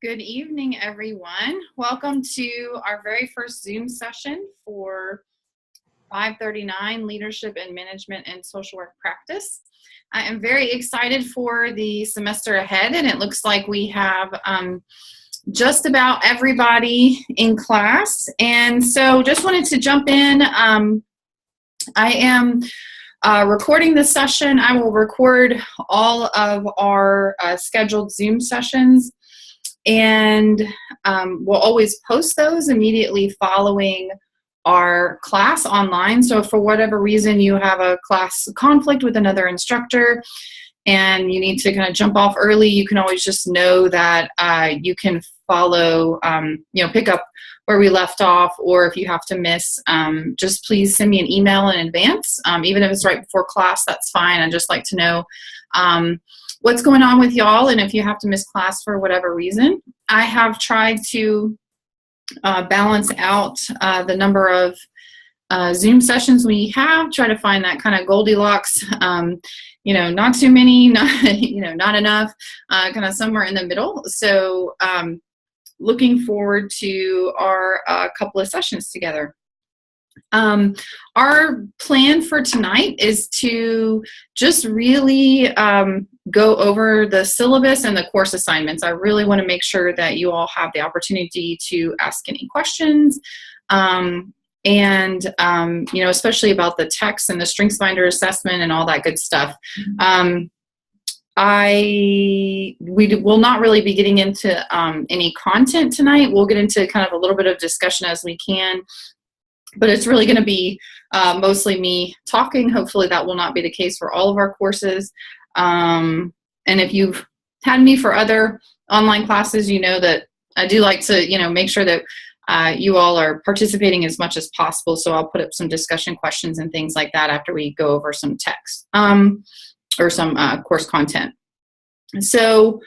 Good evening, everyone. Welcome to our very first Zoom session for 539 Leadership and Management and Social Work Practice. I am very excited for the semester ahead, and it looks like we have just about everybody in class. And so just wanted to jump in. I am recording this session. I will record all of our scheduled Zoom sessions, and we'll always post those immediately following our class online. So if for whatever reason you have a class conflict with another instructor and you need to kind of jump off early, you can always just know that you can follow, pick up where we left off, or if you have to miss, just please send me an email in advance. Even if it's right before class, that's fine. I'd just like to know what's going on with y'all, and if you have to miss class for whatever reason. I have tried to balance out the number of Zoom sessions we have, try to find that kind of Goldilocks, not too many, not enough, kind of somewhere in the middle. So looking forward to our couple of sessions together. Our plan for tonight is to just really go over the syllabus and the course assignments. I really want to make sure that you all have the opportunity to ask any questions, especially about the text and the StrengthsFinder assessment and all that good stuff. We will not really be getting into any content tonight. We'll get into kind of a little bit of discussion as we can, but it's really going to be mostly me talking. Hopefully that will not be the case for all of our courses. And if you've had me for other online classes, you know that I do like to, make sure that you all are participating as much as possible. So I'll put up some discussion questions and things like that after we go over some text or some course content. So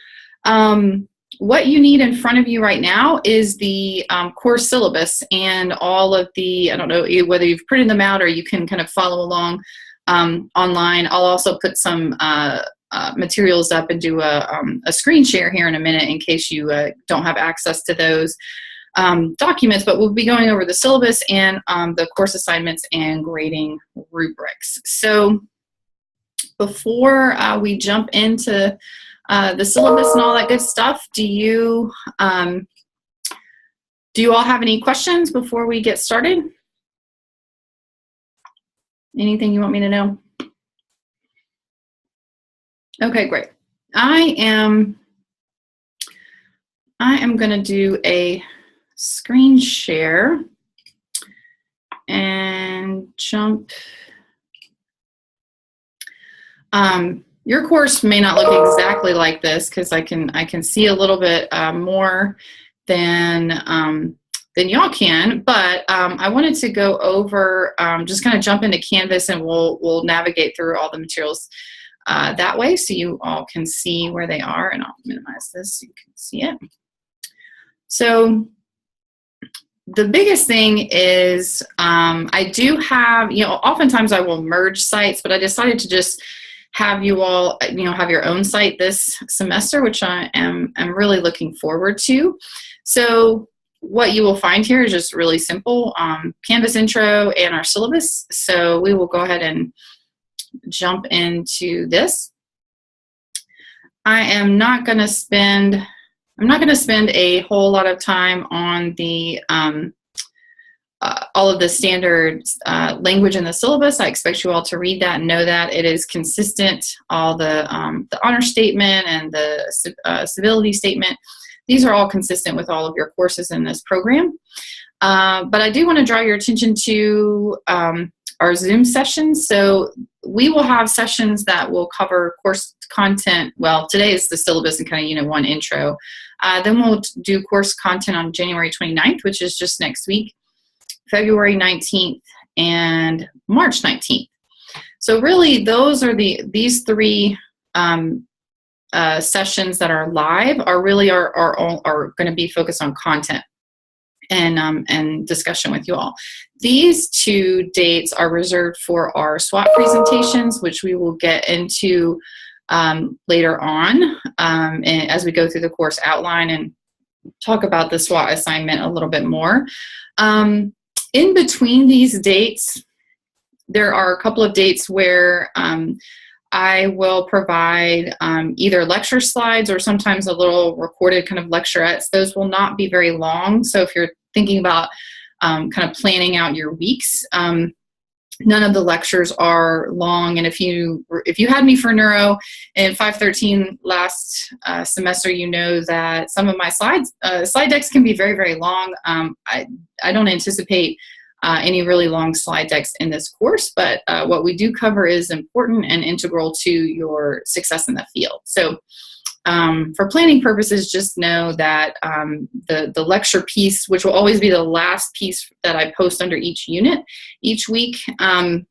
what you need in front of you right now is the course syllabus and all of the, I don't know whether you've printed them out or you can kind of follow along online. I'll also put some materials up and do a screen share here in a minute in case you don't have access to those documents, but we'll be going over the syllabus and the course assignments and grading rubrics. So before we jump into the syllabus and all that good stuff, do you all have any questions before we get started? Anything you want me to know? Okay, great. I am going to do a screen share and jump. Your course may not look exactly like this because I can see a little bit more than y'all can, but I wanted to go over, just kind of jump into Canvas, and we'll navigate through all the materials that way so you all can see where they are, and I'll minimize this so you can see it. So the biggest thing is I do have, oftentimes I will merge sites, but I decided to just have you all, have your own site this semester, which I am really looking forward to. So what you will find here is just really simple, Canvas intro and our syllabus. So we will go ahead and jump into this. I'm not going to spend a whole lot of time on the all of the standard language in the syllabus. I expect you all to read that and know that it is consistent. All the honor statement and the civility statement, these are all consistent with all of your courses in this program. But I do want to draw your attention to our Zoom sessions. So we will have sessions that will cover course content. Well, today is the syllabus and kind of Unit 1 intro. Then we'll do course content on January 29th, which is just next week, February 19th, and March 19th. So really those are these three sessions that are live are going to be focused on content and discussion with you all. These two dates are reserved for our SWOT presentations, which we will get into later on as we go through the course outline and talk about the SWOT assignment a little bit more. In between these dates, there are a couple of dates where I will provide either lecture slides or sometimes a little recorded kind of lecturettes. Those will not be very long. So if you're thinking about kind of planning out your weeks, none of the lectures are long. And if you had me for neuro in 513 last semester, you know that some of my slide decks can be very, very long. I don't anticipate any really long slide decks in this course, but what we do cover is important and integral to your success in the field. So for planning purposes, just know that the lecture piece, which will always be the last piece that I post under each unit each week, that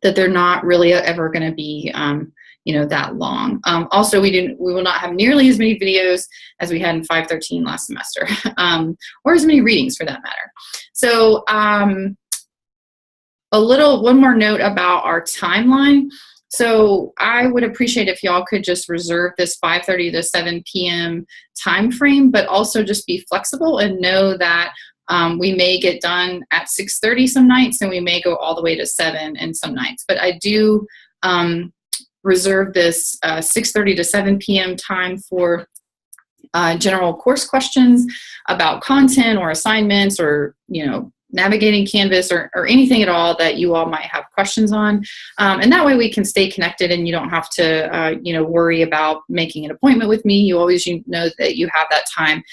they're not really ever going to be that long. Also, we will not have nearly as many videos as we had in 513 last semester, or as many readings for that matter. So one more note about our timeline. So I would appreciate if y'all could just reserve this 5:30 to 7 p.m. time frame, but also just be flexible and know that we may get done at 6:30 some nights, and we may go all the way to 7 and some nights. But I do reserve this 6:30 to 7 p.m. time for general course questions about content or assignments or, navigating Canvas or anything at all that you all might have questions on. And that way we can stay connected and you don't have to, worry about making an appointment with me. You always know that you have that time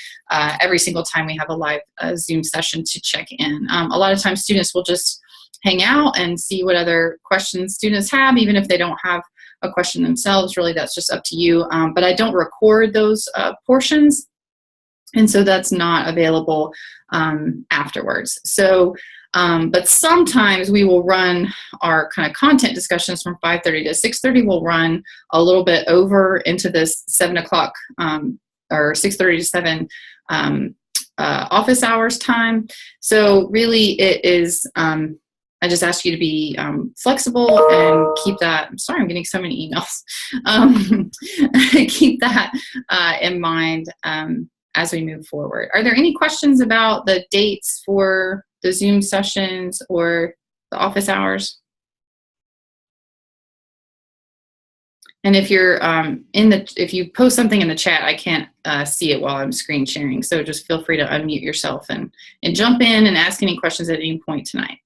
every single time we have a live Zoom session to check in. A lot of times students will just hang out and see what other questions students have, even if they don't have a question themselves. Really, that's just up to you. But I don't record those portions. And so that's not available afterwards. So, but sometimes we will run our kind of content discussions from 5:30 to 6:30. We'll run a little bit over into this 7 o'clock or 6:30 to 7 office hours time. So really it is, I just ask you to be flexible and keep that, I'm sorry, I'm getting so many emails. Keep that in mind as we move forward. Are there any questions about the dates for the Zoom sessions or the office hours? And if you're if you post something in the chat, I can't see it while I'm screen sharing. So just feel free to unmute yourself and jump in and ask any questions at any point tonight.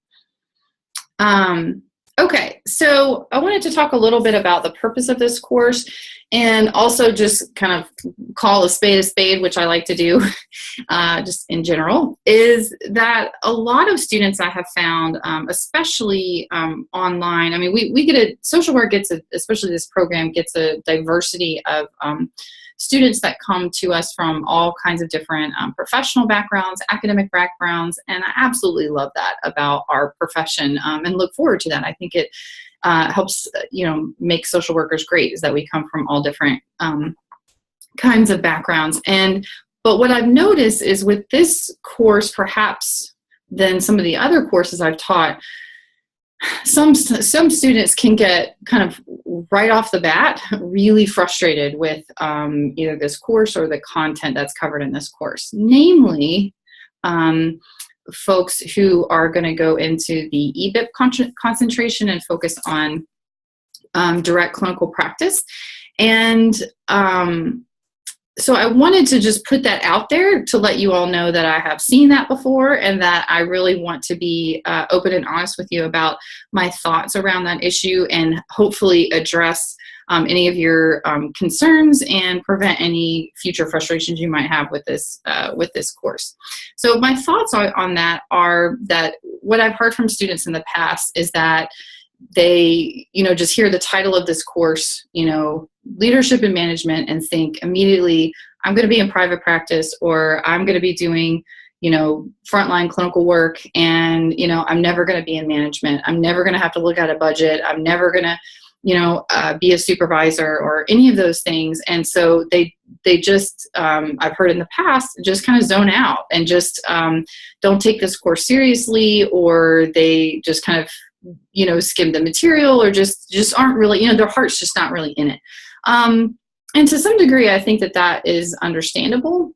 Okay, so I wanted to talk a little bit about the purpose of this course and also just kind of call a spade, which I like to do just in general, is that a lot of students I have found, especially online, I mean, we get social work especially this program gets a diversity of students that come to us from all kinds of different professional backgrounds, academic backgrounds, and I absolutely love that about our profession and look forward to that. I think it helps, make social workers great, is that we come from all different kinds of backgrounds. But what I've noticed is with this course, perhaps than some of the other courses I've taught, some students can get kind of right off the bat really frustrated with either this course or the content that's covered in this course. Namely, folks who are going to go into the EBIP concentration and focus on direct clinical practice. And so I wanted to just put that out there to let you all know that I have seen that before and that I really want to be open and honest with you about my thoughts around that issue and hopefully address any of your concerns and prevent any future frustrations you might have with this course. So my thoughts on that are that what I've heard from students in the past is that they, just hear the title of this course, leadership and management, and think immediately, I'm going to be in private practice, or I'm going to be doing, frontline clinical work, and, I'm never going to be in management. I'm never going to have to look at a budget. I'm never going to, be a supervisor or any of those things. And so they just, I've heard in the past, just kind of zone out and just don't take this course seriously, or they just kind of, skim the material, or just aren't really, their heart's just not really in it. And to some degree, I think that is understandable.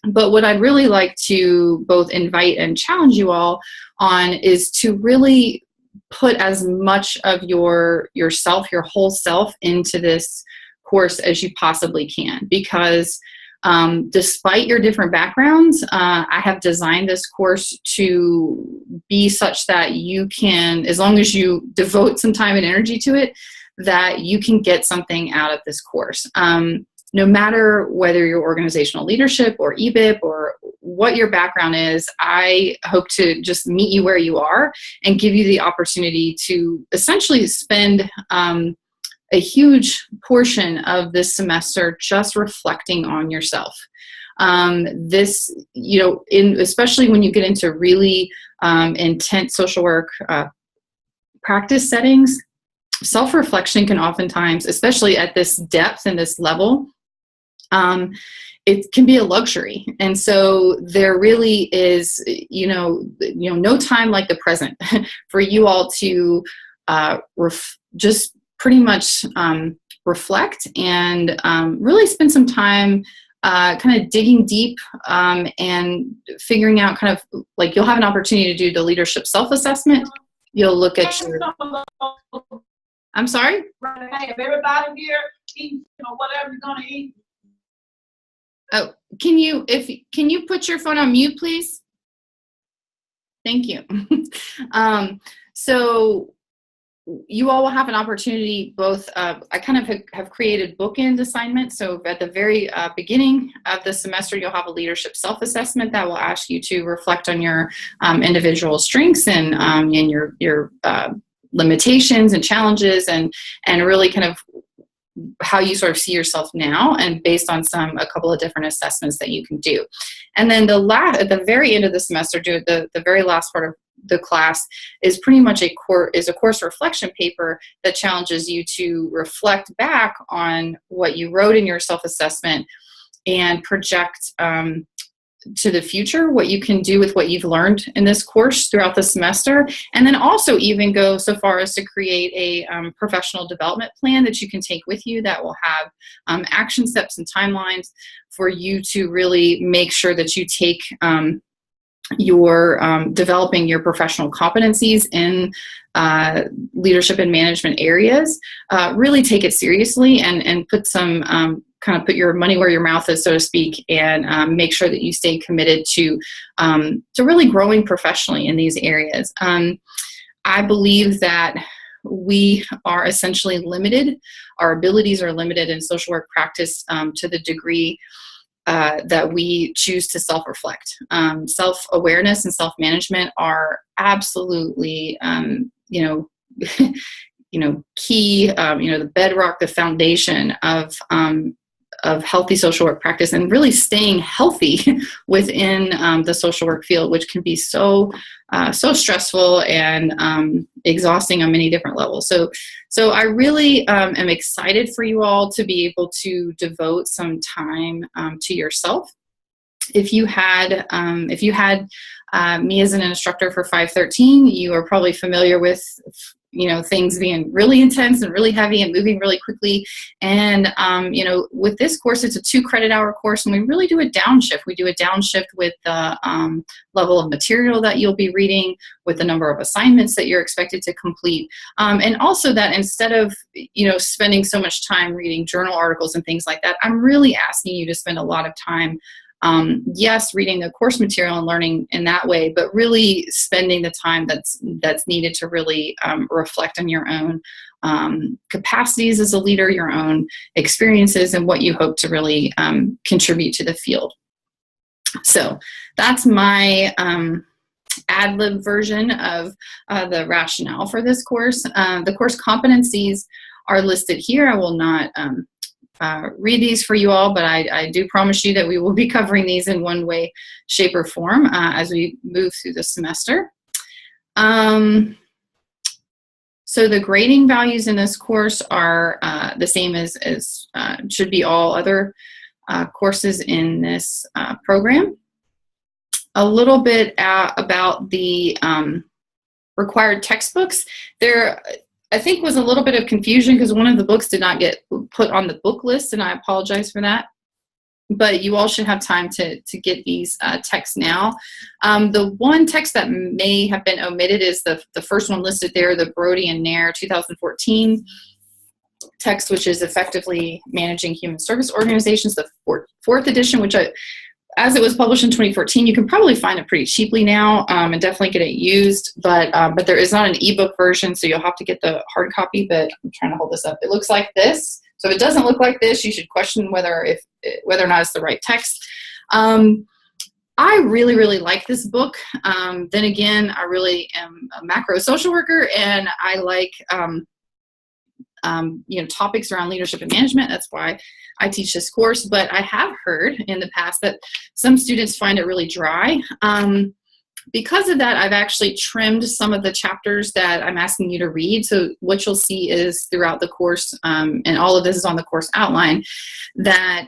But what I'd really like to both invite and challenge you all on is to really put as much of yourself, your whole self, into this course as you possibly can, because despite your different backgrounds, I have designed this course to be such that you can, as long as you devote some time and energy to it, that you can get something out of this course. No matter whether you're organizational leadership or EBIP or what your background is, I hope to just meet you where you are and give you the opportunity to essentially spend a huge portion of this semester just reflecting on yourself. This, especially when you get into really intense social work practice settings, self-reflection can oftentimes, especially at this depth and this level, it can be a luxury. And so there really is, no time like the present for you all to just pretty much reflect and really spend some time kind of digging deep and figuring out kind of like, you'll have an opportunity to do the leadership self-assessment. You'll look at your, I'm sorry? Hey, if everybody here eat, whatever you're gonna eat. Oh, can you put your phone on mute, please? Thank you. So you all will have an opportunity, both, I kind of have created bookend assignments. So at the very beginning of the semester, you'll have a leadership self-assessment that will ask you to reflect on your individual strengths and your limitations and challenges, and really kind of how you sort of see yourself now, and based on a couple of different assessments that you can do. And then at the very end of the semester, the very last part of the class is pretty much a course reflection paper that challenges you to reflect back on what you wrote in your self-assessment and project to the future what you can do with what you've learned in this course throughout the semester, and then also even go so far as to create a professional development plan that you can take with you that will have action steps and timelines for you to really make sure that you take your developing your professional competencies in leadership and management areas. Really take it seriously and put some kind of put your money where your mouth is, so to speak, and make sure that you stay committed to really growing professionally in these areas. I believe that we are essentially limited. Our abilities are limited in social work practice to the degree that we choose to self-reflect. Self-awareness and self-management are absolutely, key, the bedrock, the foundation of healthy social work practice, and really staying healthy within the social work field, which can be so stressful and exhausting on many different levels. So I really am excited for you all to be able to devote some time to yourself. If you had me as an instructor for 513, you are probably familiar with things being really intense and really heavy and moving really quickly. And, with this course, it's a 2 credit hour course, and we really do a downshift. We do a downshift with the level of material that you'll be reading, with the number of assignments that you're expected to complete. And also that instead of, spending so much time reading journal articles and things like that, I'm really asking you to spend a lot of time yes, reading the course material and learning in that way, but really spending the time that's needed to really reflect on your own capacities as a leader, your own experiences, and what you hope to really contribute to the field. So that's my ad lib version of the rationale for this course. The course competencies are listed here. I will not read these for you all, but I do promise you that we will be covering these in one way, shape, or form as we move through the semester. So the grading values in this course are the same as should be all other courses in this program. A little bit about the required textbooks. There, I think, was a little bit of confusion because one of the books did not get put on the book list, and I apologize for that. but you all should have time to get these texts now. The one text that may have been omitted is the first one listed there, the Brody and Nair 2014 text, which is Effectively Managing Human Service Organizations, the fourth edition, which as it was published in 2014, you can probably find it pretty cheaply now, and definitely get it used, but there is not an ebook version, so you'll have to get the hard copy. But I'm trying to hold this up. It looks like this. So if it doesn't look like this, you should question whether or not it's the right text. I really, really like this book. Then again, I really am a macro social worker, and I like topics around leadership and management. That's why I teach this course. But I have heard in the past that some students find it really dry. Because of that, I've actually trimmed some of the chapters that I'm asking you to read. So what you'll see is throughout the course, and all of this is on the course outline, that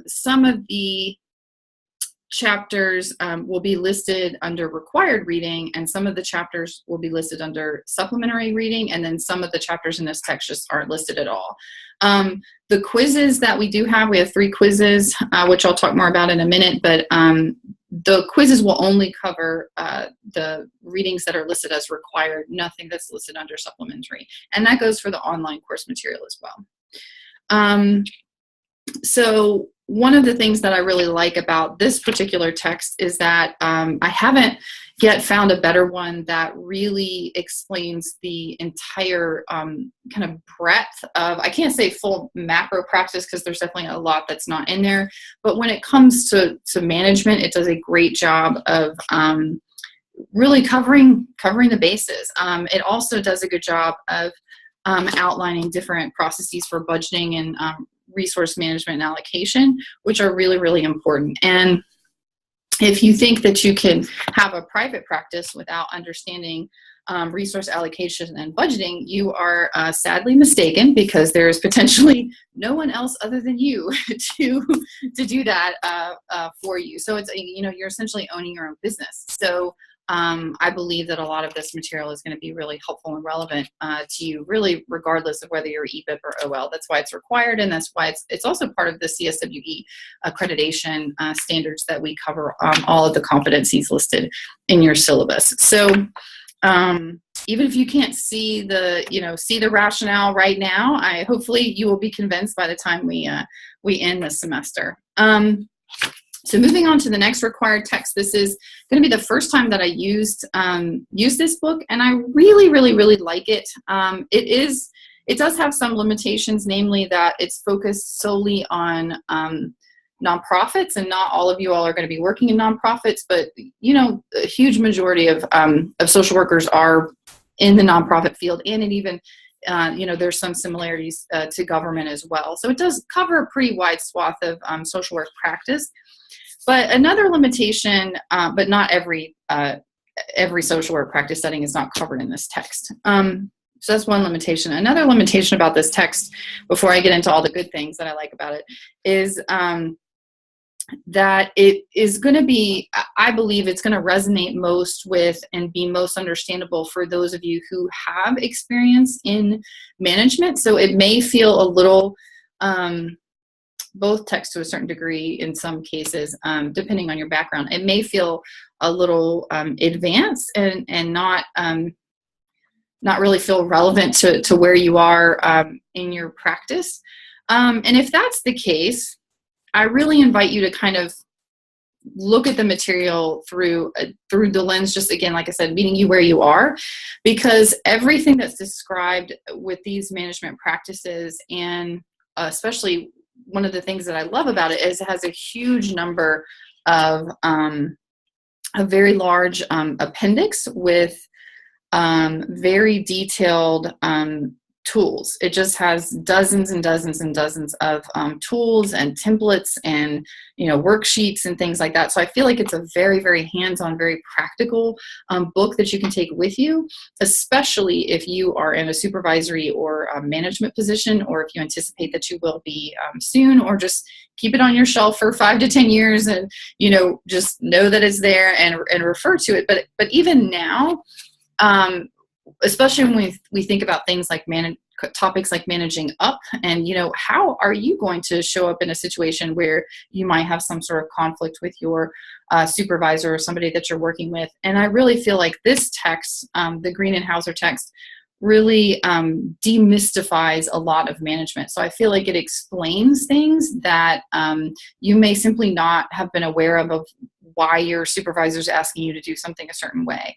some of the chapters will be listed under required reading, and some of the chapters will be listed under supplementary reading, and then some of the chapters in this text just aren't listed at all. The quizzes that we do have, we have 3 quizzes, which I'll talk more about in a minute, but the quizzes will only cover the readings that are listed as required, nothing that's listed under supplementary. And that goes for the online course material as well. So one of the things that I really like about this particular text is that I haven't yet found a better one that really explains the entire kind of breadth of, I can't say full macro practice because there's definitely a lot that's not in there, but when it comes to management, it does a great job of really covering the bases. It also does a good job of outlining different processes for budgeting and resource management and allocation, which are really, really important. And if you think that you can have a private practice without understanding resource allocation and budgeting, you are sadly mistaken, because there is potentially no one else other than you to do that for you. So it's, you're essentially owning your own business. So I believe that a lot of this material is going to be really helpful and relevant to you, really, regardless of whether you're EBIP or OL. That's why it's required, and that's why it's also part of the CSWE accreditation standards that we cover all of the competencies listed in your syllabus. So even if you can't see the rationale right now, hopefully you will be convinced by the time we end the semester. So moving on to the next required text, this is going to be the first time that I used this book, and I really, really, really like it. It does have some limitations, namely that it's focused solely on nonprofits, and not all of you all are going to be working in nonprofits, but a huge majority of social workers are in the nonprofit field, and it even there's some similarities to government as well. So it does cover a pretty wide swath of social work practice. But another limitation, but not every social work practice setting is not covered in this text. So that's one limitation. Another limitation about this text, before I get into all the good things that I like about it, is that it is going to be, I believe it's going to resonate most with and be most understandable for those of you who have experience in management. So it may feel a little, both texts to a certain degree in some cases, depending on your background, it may feel a little advanced and not really feel relevant to where you are in your practice. And if that's the case, I really invite you to kind of look at the material through the lens, just again, like I said, meeting you where you are, because everything that's described with these management practices, and especially one of the things that I love about it is it has a huge number of a very large appendix with very detailed tools. It just has dozens and dozens and dozens of tools and templates and worksheets and things like that. So I feel like it's a very, very hands-on, very practical book that you can take with you, especially if you are in a supervisory or management position, or if you anticipate that you will be soon, or just keep it on your shelf for 5 to 10 years and just know that it's there and refer to it. But even now, especially when we think about things like topics like managing up, and how are you going to show up in a situation where you might have some sort of conflict with your supervisor or somebody that you're working with. And I really feel like this text, the Green and Hauser text, really demystifies a lot of management. So I feel like it explains things that you may simply not have been aware of why your supervisor is asking you to do something a certain way.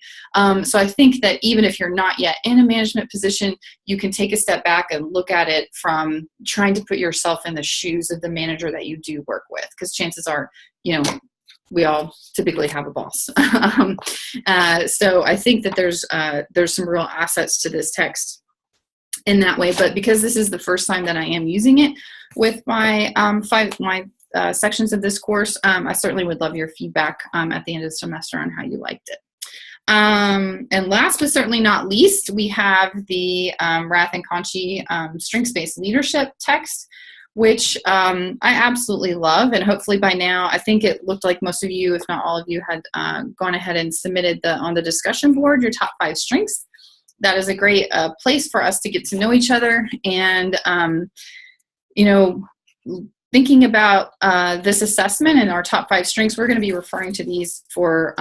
So I think that even if you're not yet in a management position, you can take a step back and look at it from trying to put yourself in the shoes of the manager that you do work with, because chances are, we all typically have a boss. So I think that there's some real assets to this text in that way. But because this is the first time that I am using it with my sections of this course, I certainly would love your feedback at the end of the semester on how you liked it. And last but certainly not least, we have the Rath and Conchi strengths-based leadership text, which I absolutely love. And hopefully by now, I think it looked like most of you, if not all of you, had gone ahead and submitted on the discussion board your top 5 strengths. That is a great place for us to get to know each other. And, thinking about this assessment and our top 5 strengths, we're going to be referring to these for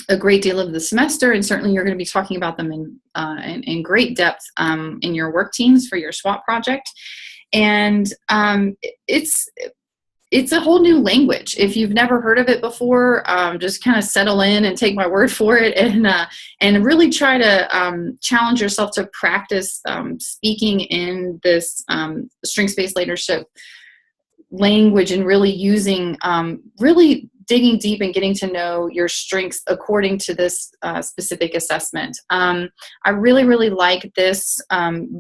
a great deal of the semester, and certainly you're going to be talking about them in great depth in your work teams for your SWOT project. And it's a whole new language. If you've never heard of it before, just kind of settle in and take my word for it, and really try to challenge yourself to practice speaking in this strengths-based leadership language, and really using, really digging deep and getting to know your strengths according to this specific assessment. I really, really like this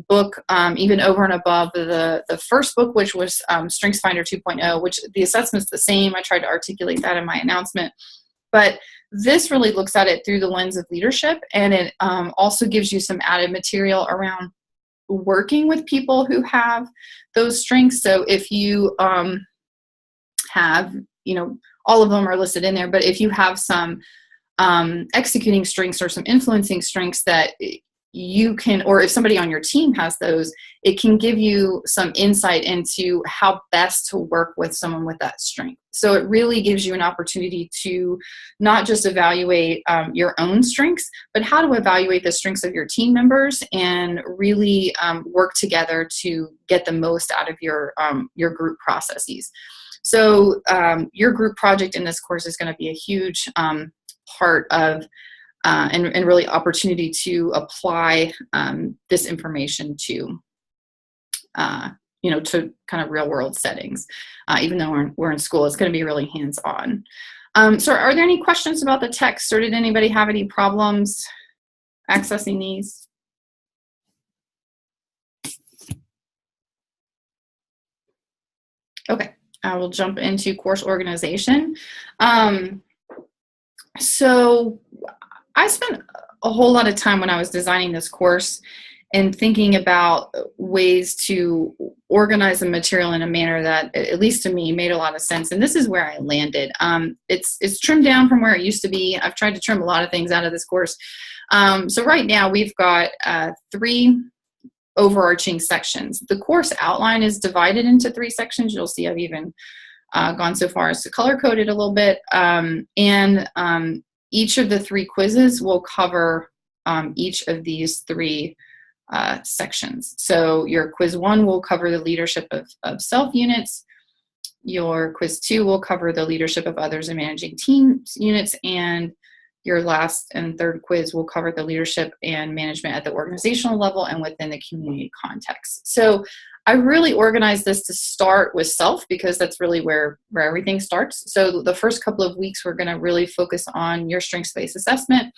book, even over and above the first book, which was Strengths Finder 2.0, which the assessment's the same. I tried to articulate that in my announcement. But this really looks at it through the lens of leadership, and it also gives you some added material around working with people who have those strengths. So if you have, all of them are listed in there, but if you have some executing strengths or some influencing strengths that you can, or if somebody on your team has those, it can give you some insight into how best to work with someone with that strength. So it really gives you an opportunity to not just evaluate your own strengths, but how to evaluate the strengths of your team members and really work together to get the most out of your group processes. So your group project in this course is going to be a huge part of and really opportunity to apply this information to to kind of real world settings. Even though we're in school, it's going to be really hands-on. So are there any questions about the text, or did anybody have any problems accessing these? Okay, I will jump into course organization. So I spent a whole lot of time when I was designing this course and thinking about ways to organize the material in a manner that, at least to me, made a lot of sense. And this is where I landed. It's trimmed down from where it used to be. I've tried to trim a lot of things out of this course. So right now we've got 3 overarching sections. The course outline is divided into 3 sections. You'll see I've even gone so far as to color code it a little bit. Each of the 3 quizzes will cover each of these 3 sections. So your quiz 1 will cover the leadership of self units. Your quiz 2 will cover the leadership of others and managing teams units. And your last and third quiz will cover the leadership and management at the organizational level and within the community context. So I really organized this to start with self, because that's really where everything starts. So the first couple of weeks, we're going to really focus on your strengths-based assessment.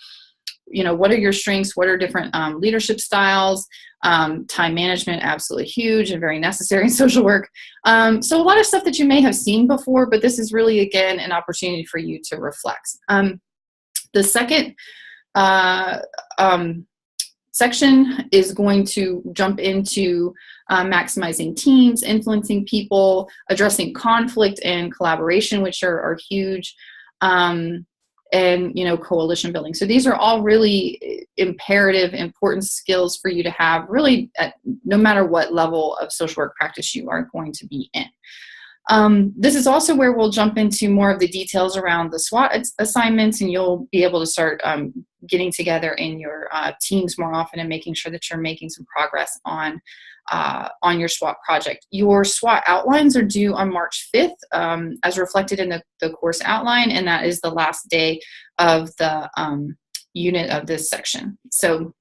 What are your strengths? What are different leadership styles? Time management, absolutely huge and very necessary in social work. So a lot of stuff that you may have seen before, but this is really, again, an opportunity for you to reflect. The second section is going to jump into maximizing teams, influencing people, addressing conflict and collaboration, which are huge. and, coalition building. So these are all really imperative, important skills for you to have really no matter what level of social work practice you are going to be in. This is also where we'll jump into more of the details around the SWOT assignments, and you'll be able to start getting together in your teams more often and making sure that you're making some progress on your SWOT project. Your SWOT outlines are due on March 5th, as reflected in the course outline, and that is the last day of the unit of this section. So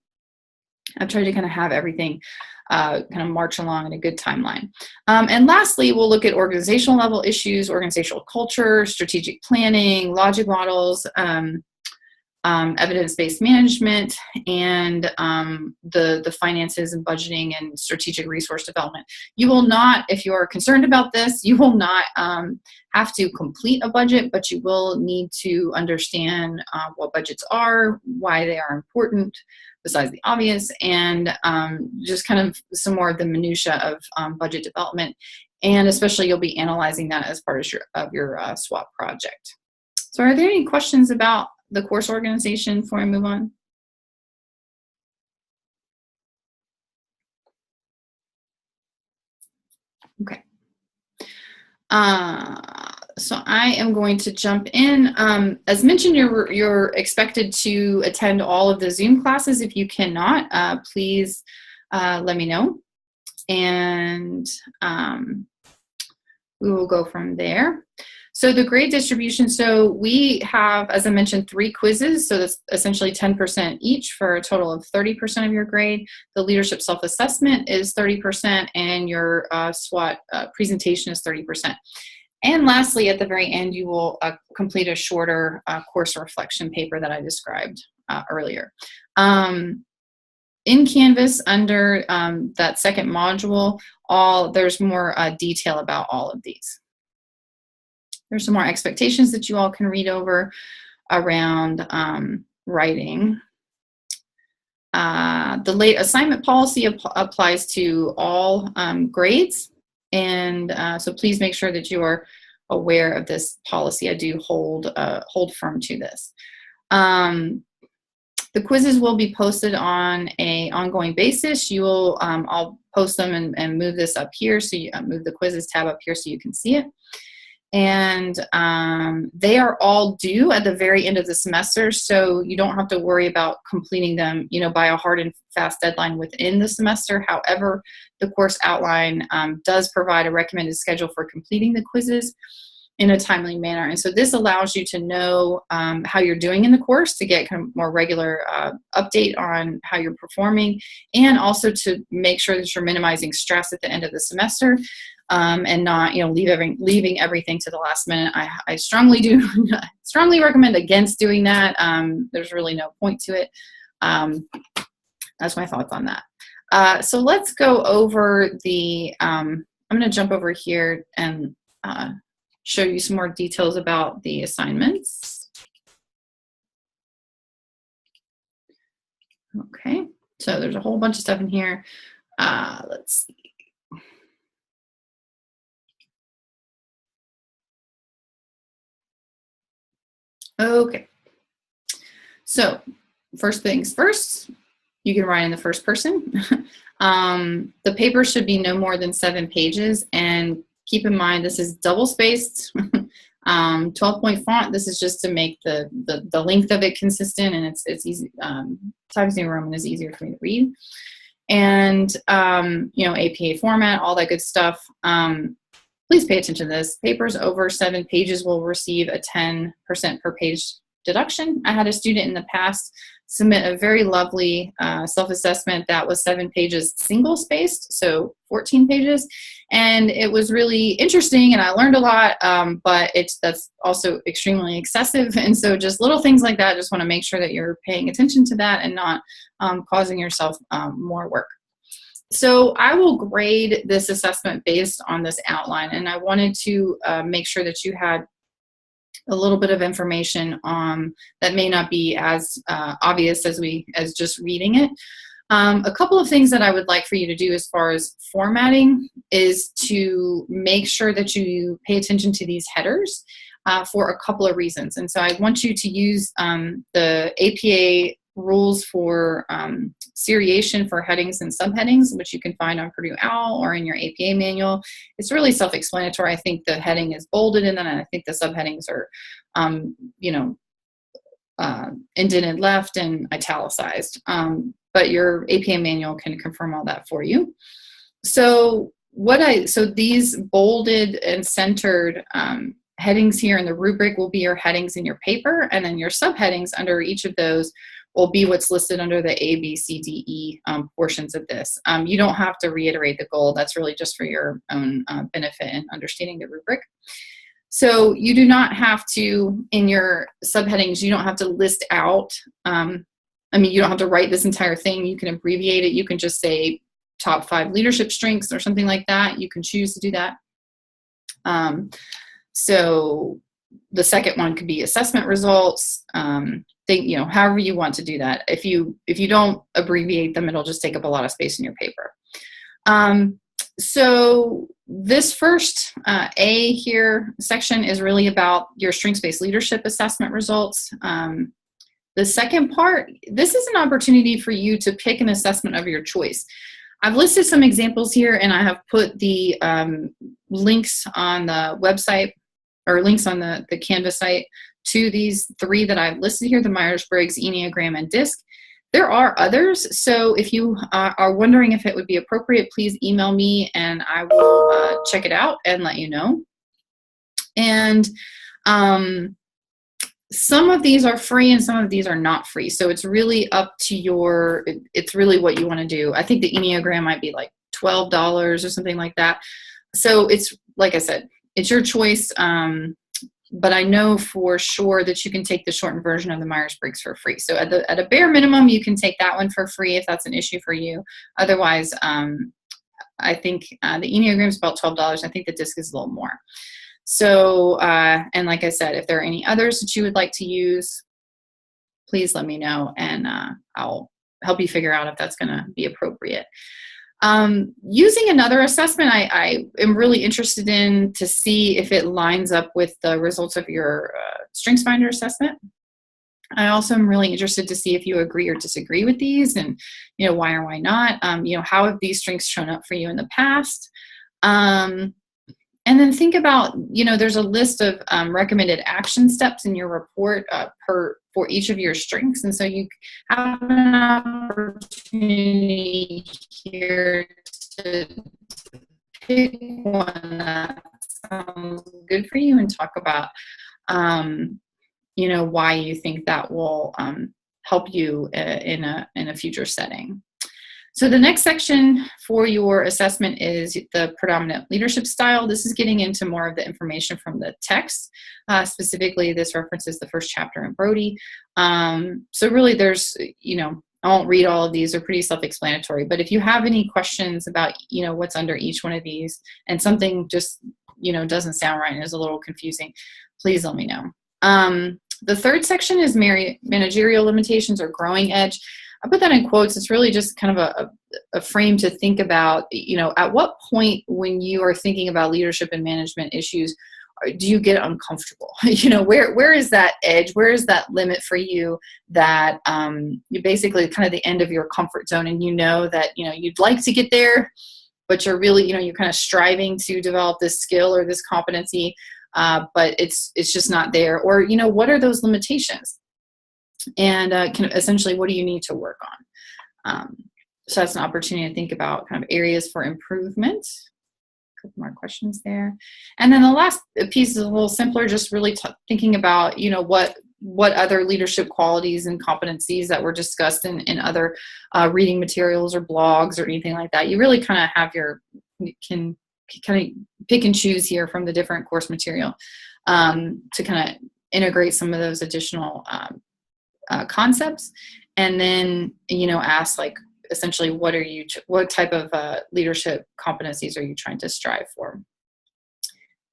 I've tried to kind of have everything kind of march along in a good timeline. And lastly, we'll look at organizational level issues, organizational culture, strategic planning, logic models, evidence-based management, and the finances and budgeting and strategic resource development. You will not, if you are concerned about this, you will not have to complete a budget, but you will need to understand what budgets are, why they are important, besides the obvious, and just kind of some more of the minutia of budget development. And especially you'll be analyzing that as part of your SWOT project. So are there any questions about the course organization before I move on? Okay. So I am going to jump in. As mentioned, you're expected to attend all of the Zoom classes. If you cannot, please let me know. And we will go from there. So the grade distribution, so we have, as I mentioned, 3 quizzes. So that's essentially 10% each for a total of 30% of your grade. The leadership self-assessment is 30%, and your SWOT presentation is 30%. And lastly, at the very end, you will complete a shorter course reflection paper that I described earlier. In Canvas, under that second module, there's more detail about all of these. There's some more expectations that you all can read over around writing. The late assignment policy applies to all grades. And so please make sure that you are aware of this policy. I do hold firm to this. The quizzes will be posted on an ongoing basis. I'll post them and move this up here. So you move the quizzes tab up here so you can see it. And they are all due at the very end of the semester, so you don't have to worry about completing them, by a hard and fast deadline within the semester. However, the course outline does provide a recommended schedule for completing the quizzes in a timely manner. And so this allows you to know how you're doing in the course, to get kind of more regular update on how you're performing, and also to make sure that you're minimizing stress at the end of the semester. And not, leaving everything to the last minute. I strongly recommend against doing that. There's really no point to it. That's my thoughts on that. So let's go over I'm going to jump over here and show you some more details about the assignments. Okay, so there's a whole bunch of stuff in here. Let's see. Okay, so first things first, you can write in the first person. The paper should be no more than 7 pages, and keep in mind this is double-spaced, 12-point font. This is just to make the length of it consistent, and it's easy. Times New Roman is easier for me to read, and APA format, all that good stuff. Please pay attention to this. Papers over 7 pages will receive a 10% per page deduction. I had a student in the past submit a very lovely self-assessment that was 7 pages single-spaced, so 14 pages. And it was really interesting, and I learned a lot, but that's also extremely excessive. And so just little things like that, just want to make sure that you're paying attention to that and not causing yourself more work. So I will grade this assessment based on this outline, and I wanted to make sure that you had a little bit of information that may not be as obvious as just reading it. A couple of things that I would like for you to do as far as formatting is to make sure that you pay attention to these headers for a couple of reasons. And so I want you to use the APA rules for seriation for headings and subheadings, which you can find on Purdue OWL or in your APA manual. It's really self-explanatory. I think the heading is bolded, and then I think the subheadings are, indented left and italicized. But your APA manual can confirm all that for you. So these bolded and centered headings here in the rubric will be your headings in your paper, and then your subheadings under each of those will be what's listed under the A, B, C, D, E portions of this. You don't have to reiterate the goal. That's really just for your own benefit and understanding the rubric. So you do not have to, in your subheadings, you don't have to list out, you don't have to write this entire thing. You can abbreviate it. You can just say top 5 leadership strengths or something like that. You can choose to do that. So the second one could be assessment results. However you want to do that. If you don't abbreviate them, it'll just take up a lot of space in your paper. So this first A here section is really about your strengths-based leadership assessment results. The second part, this is an opportunity for you to pick an assessment of your choice. I've listed some examples here, and I have put the links on the website, or links on the Canvas site, to these 3 that I've listed here, the Myers-Briggs, Enneagram, and DISC. There are others, so if you are wondering if it would be appropriate, please email me and I will check it out and let you know. And some of these are free and some of these are not free, so it's really up to it's really what you want to do. I think the Enneagram might be like $12 or something like that. So it's, like I said, it's your choice. But I know for sure that you can take the shortened version of the Myers-Briggs for free. So at a bare minimum, you can take that one for free if that's an issue for you. Otherwise, I think the Enneagram is about $12. I think the DISC is a little more. So, and like I said, if there are any others that you would like to use, please let me know, and I'll help you figure out if that's going to be appropriate. Using another assessment I am really interested in to see if it lines up with the results of your StrengthsFinder assessment. I also am really interested to see if you agree or disagree with these, and why or why not. How have these strengths shown up for you in the past? And then think about, there's a list of recommended action steps in your report for each of your strengths. And so you have an opportunity here to pick one that sounds good for you and talk about, why you think that will help you in a future setting. So the next section for your assessment is the predominant leadership style. This is getting into more of the information from the text. Specifically, this references the first chapter in Brody. So really there's, I won't read all of these, they're pretty self-explanatory, but if you have any questions about, what's under each one of these, and something just, doesn't sound right and is a little confusing, please let me know. The third section is managerial limitations or growing edge. I put that in quotes. It's really just kind of a frame to think about, at what point when you are thinking about leadership and management issues, do you get uncomfortable? Where is that edge? Where is that limit for you that you basically kind of the end of your comfort zone, and that, you'd like to get there, but you're really, you're kind of striving to develop this skill or this competency, but it's just not there. Or, what are those limitations? And essentially, what do you need to work on? So that's an opportunity to think about kind of areas for improvement. A couple more questions there. And then the last piece is a little simpler, just really thinking about, what other leadership qualities and competencies that were discussed in other reading materials or blogs or anything like that. You really kind of have can kind of pick and choose here from the different course material to kind of integrate some of those additional concepts, and then ask, like, essentially, what type of leadership competencies are you trying to strive for?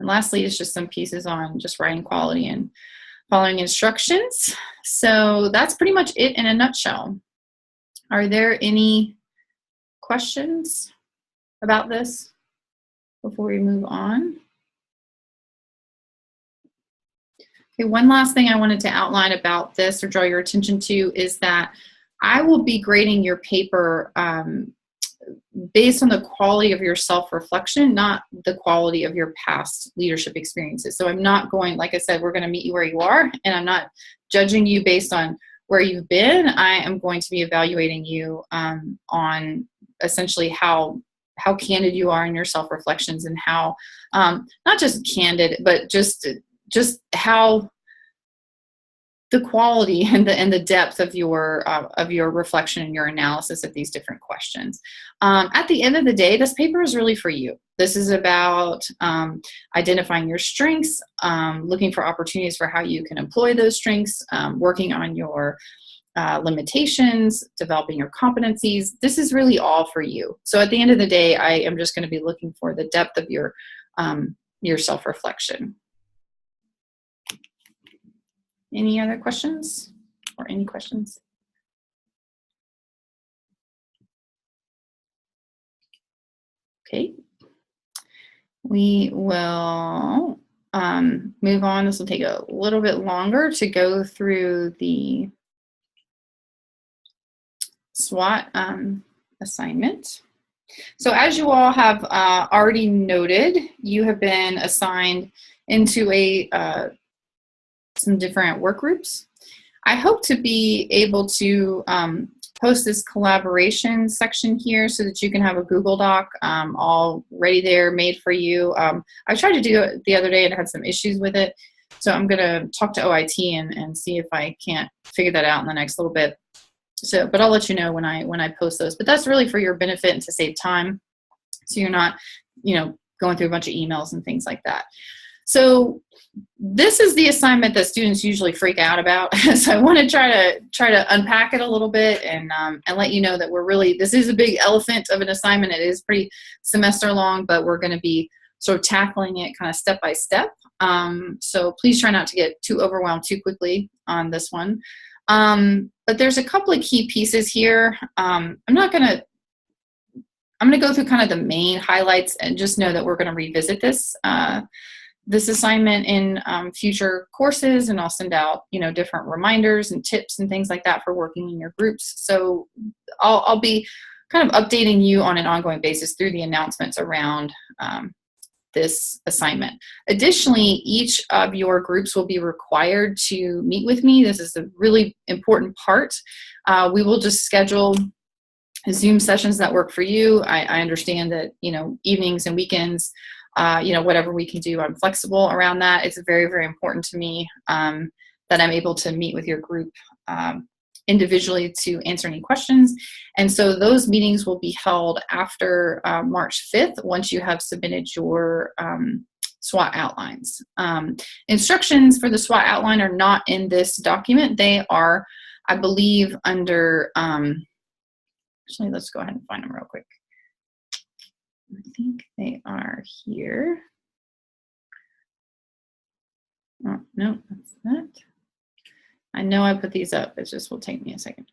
And lastly is just some pieces on just writing quality and following instructions. So that's pretty much it in a nutshell. Are there any questions about this before we move on? Okay, one last thing I wanted to outline about this or draw your attention to is that I will be grading your paper based on the quality of your self-reflection, not the quality of your past leadership experiences. So I'm not going, like I said, we're going to meet you where you are, and I'm not judging you based on where you've been. I am going to be evaluating you on essentially how candid you are in your self-reflections, and how, not just candid, but just how the quality and the depth of your reflection and your analysis of these different questions. At the end of the day, this paper is really for you. This is about identifying your strengths, looking for opportunities for how you can employ those strengths, working on your limitations, developing your competencies. This is really all for you. So at the end of the day, I am just going to be looking for the depth of your self-reflection. Any other questions or any questions? Okay, we will move on. This will take a little bit longer to go through the SWOT assignment. So as you all have already noted, you have been assigned into some different work groups. I hope to be able to post this collaboration section here so that you can have a Google Doc all ready there, made for you. I tried to do it the other day and had some issues with it. So I'm going to talk to OIT and see if I can't figure that out in the next little bit. So, but I'll let you know when I post those. But that's really for your benefit and to save time, so you're not, going through a bunch of emails and things like that. So this is the assignment that students usually freak out about. So I want to try to unpack it a little bit and let you know that this is a big elephant of an assignment. It is pretty semester long, but we're going to be sort of tackling it kind of step by step. So please try not to get too overwhelmed too quickly on this one. But there's a couple of key pieces here. I'm going to go through kind of the main highlights, and just know that we're going to revisit this assignment in future courses, and I'll send out, different reminders and tips and things like that for working in your groups. So I'll be kind of updating you on an ongoing basis through the announcements around this assignment. Additionally, each of your groups will be required to meet with me. This is a really important part. We will just schedule Zoom sessions that work for you. I understand that, evenings and weekends, whatever we can do, I'm flexible around that. It's very, very important to me that I'm able to meet with your group individually to answer any questions. And so those meetings will be held after March 5th, once you have submitted your SWOT outlines. Instructions for the SWOT outline are not in this document. They are, I believe, under, actually, let's go ahead and find them real quick. I think they are here. Oh, no, that's that. I know I put these up. It just will take me a second.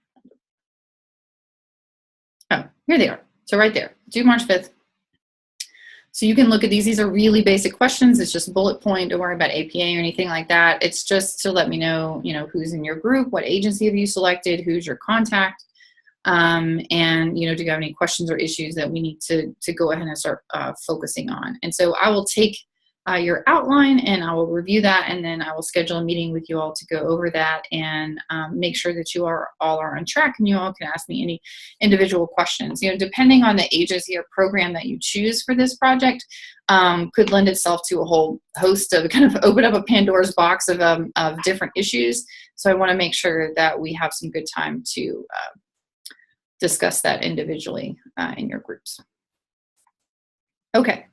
Oh, here they are. So right there, due March 5th. So you can look at these. These are really basic questions. It's just bullet point. Don't worry about APA or anything like that. It's just to let me know, who's in your group, what agency have you selected, who's your contact, and, do you have any questions or issues that we need to go ahead and start focusing on. And so I will take your outline and I will review that, and then I will schedule a meeting with you all to go over that and make sure that you all are on track, and you all can ask me any individual questions. Depending on the agency or program that you choose for this project, could lend itself to a whole host of kind of open up a Pandora's box of different issues. So I want to make sure that we have some good time to discuss that individually in your groups. Okay.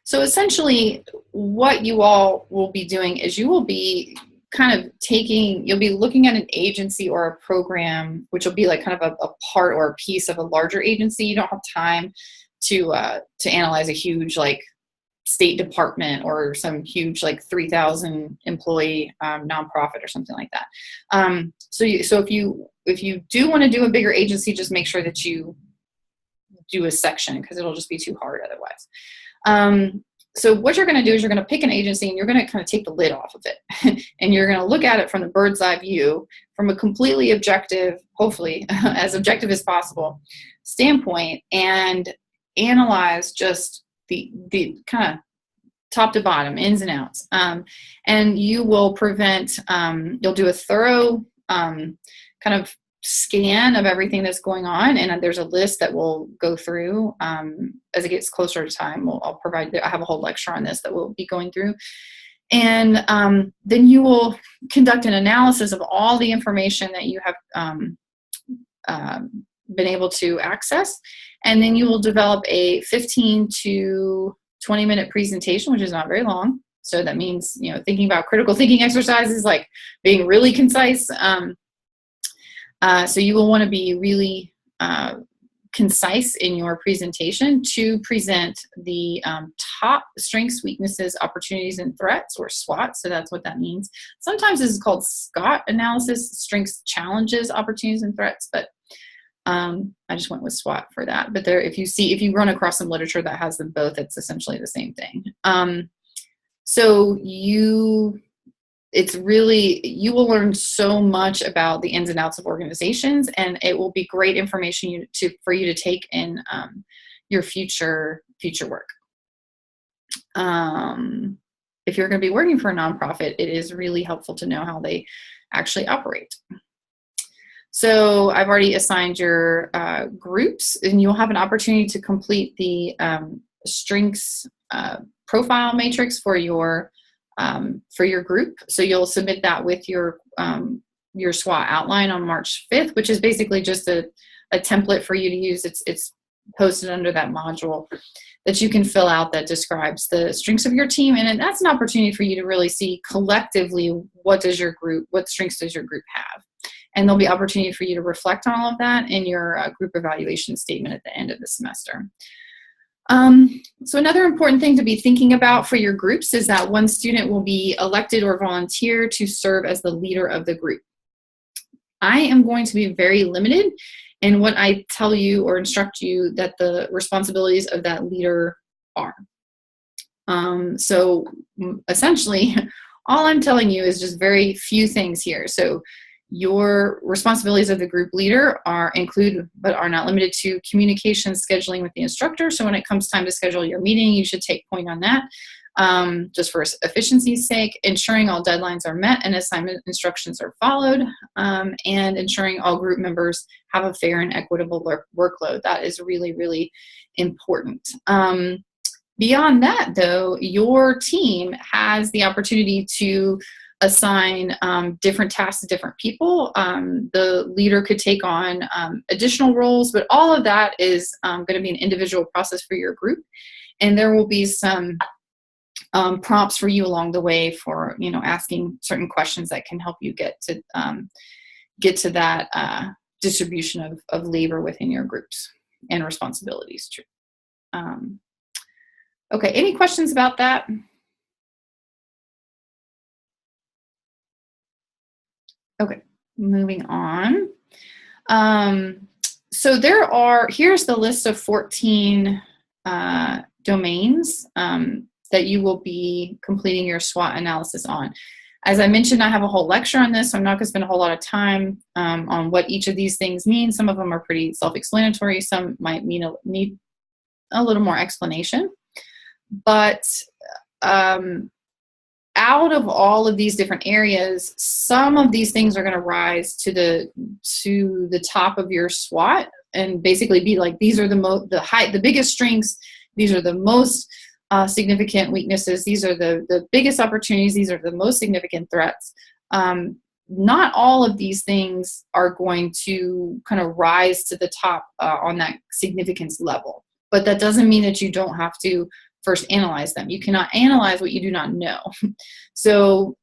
So essentially what you all will be doing is you will be kind of you'll be looking at an agency or a program, which will be like kind of a part or a piece of a larger agency. You don't have time to analyze a huge like State Department or some huge like 3,000 employee nonprofit or something like that. So if you do want to do a bigger agency, just make sure that you do a section because it'll just be too hard otherwise. So what you're going to do is you're going to pick an agency and you're going to kind of take the lid off of it. And you're going to look at it from the bird's eye view, from a completely objective, hopefully as objective as possible standpoint, and analyze just the kind of top to bottom, ins and outs. And you will you'll do a thorough kind of scan of everything that's going on, and there's a list that we'll go through as it gets closer to time. I have a whole lecture on this that we'll be going through, and then you will conduct an analysis of all the information that you have been able to access, and then you will develop a 15 to 20-minute presentation, which is not very long. So that means, thinking about critical thinking exercises, like being really concise. So you will want to be really concise in your presentation to present the top strengths, weaknesses, opportunities, and threats, or SWOT. So that's what that means. Sometimes this is called SCOT analysis, strengths, challenges, opportunities, and threats. But I just went with SWOT for that. But if you run across some literature that has them both, it's essentially the same thing. So you will learn so much about the ins and outs of organizations, and it will be great information for you to take in your future work. If you're going to be working for a nonprofit, it is really helpful to know how they actually operate. So I've already assigned your groups, and you'll have an opportunity to complete the strengths profile matrix for your group. So you'll submit that with your SWOT outline on March 5th, which is basically just a template for you to use. It's posted under that module that you can fill out that describes the strengths of your team. And that's an opportunity for you to really see collectively what strengths does your group have. And there'll be opportunity for you to reflect on all of that in your group evaluation statement at the end of the semester. So another important thing to be thinking about for your groups is that one student will be elected or volunteer to serve as the leader of the group. I am going to be very limited in what I tell you or instruct you that the responsibilities of that leader are. So essentially, all I'm telling you is just very few things here. So your responsibilities of the group leader include, but are not limited to, communication, scheduling with the instructor. So when it comes time to schedule your meeting, you should take point on that, just for efficiency's sake, ensuring all deadlines are met and assignment instructions are followed, and ensuring all group members have a fair and equitable workload. That is really, really important. Beyond that, though, your team has the opportunity to assign different tasks to different people. The leader could take on additional roles, but all of that is going to be an individual process for your group. And there will be some prompts for you along the way for, asking certain questions that can help you get to that distribution of labor within your groups and responsibilities. Okay, any questions about that? Okay, moving on. So here's the list of 14 domains that you will be completing your SWOT analysis on. As I mentioned, I have a whole lecture on this, so I'm not going to spend a whole lot of time on what each of these things mean. Some of them are pretty self-explanatory. Some might need a little more explanation. But out of all of these different areas, some of these things are going to rise to the top of your SWOT and basically be like, these are the biggest strengths, these are the most significant weaknesses, these are the biggest opportunities, these are the most significant threats. Not all of these things are going to kind of rise to the top on that significance level, but that doesn't mean that you don't have to first analyze them. You cannot analyze what you do not know. So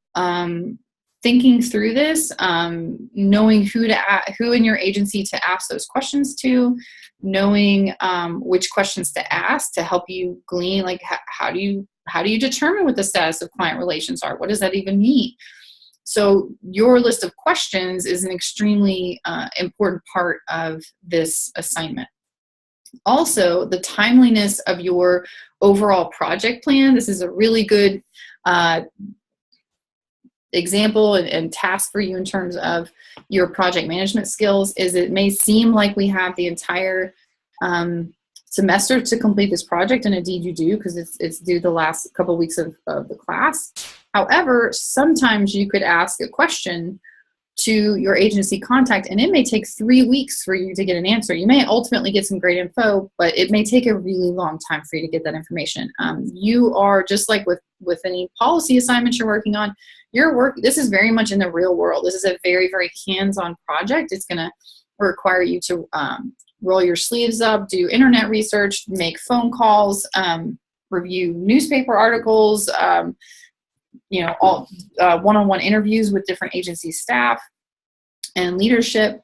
thinking through this, knowing who in your agency to ask those questions to, knowing which questions to ask to help you glean, like how do you determine what the status of client relations are? What does that even mean? So your list of questions is an extremely important part of this assignment. Also, the timeliness of your overall project plan. This is a really good example and task for you in terms of your project management skills. Is it may seem like we have the entire semester to complete this project, and indeed you do, because it's due the last couple of weeks of the class. However, sometimes you could ask a question to your agency contact, and it may take 3 weeks for you to get an answer. You may ultimately get some great info, but it may take a really long time for you to get that information. You are just like with any policy assignments you're working on. This is very much in the real world. This is a very, very hands-on project. It's going to require you to roll your sleeves up, do internet research, make phone calls, review newspaper articles, all one-on-one interviews with different agency staff and leadership.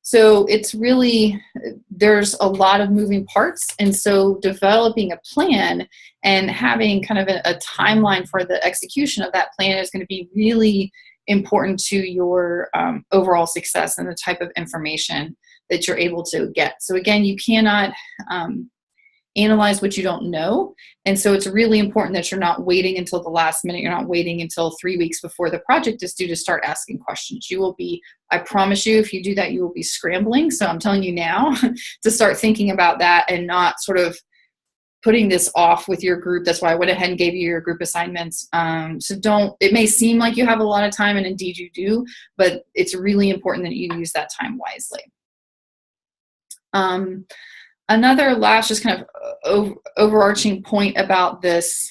So it's really, there's a lot of moving parts. And so developing a plan and having kind of a timeline for the execution of that plan is going to be really important to your overall success and the type of information that you're able to get. So again, you cannot analyze what you don't know. And so it's really important that you're not waiting until the last minute. You're not waiting until 3 weeks before the project is due to start asking questions. You will be, I promise you, if you do that, you will be scrambling. So I'm telling you now to start thinking about that and not sort of putting this off with your group. That's why I went ahead and gave you your group assignments. It may seem like you have a lot of time, and indeed you do, but it's really important that you use that time wisely. Another last just kind of overarching point about this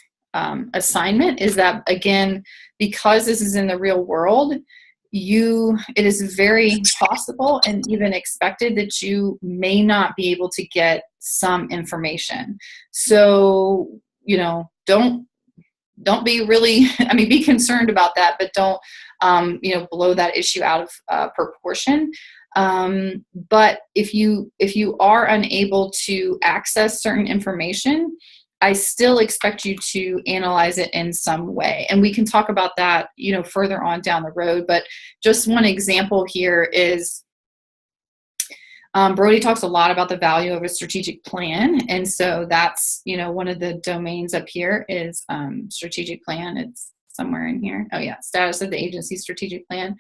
assignment is that, again, because this is in the real world, it is very possible and even expected that you may not be able to get some information. So, don't be really, be concerned about that, but don't, blow that issue out of proportion. But if you are unable to access certain information, I still expect you to analyze it in some way. And we can talk about that, further on down the road. But just one example here is Brody talks a lot about the value of a strategic plan. And so that's, one of the domains up here is strategic plan. It's somewhere in here. Oh yeah, status of the agency strategic plan.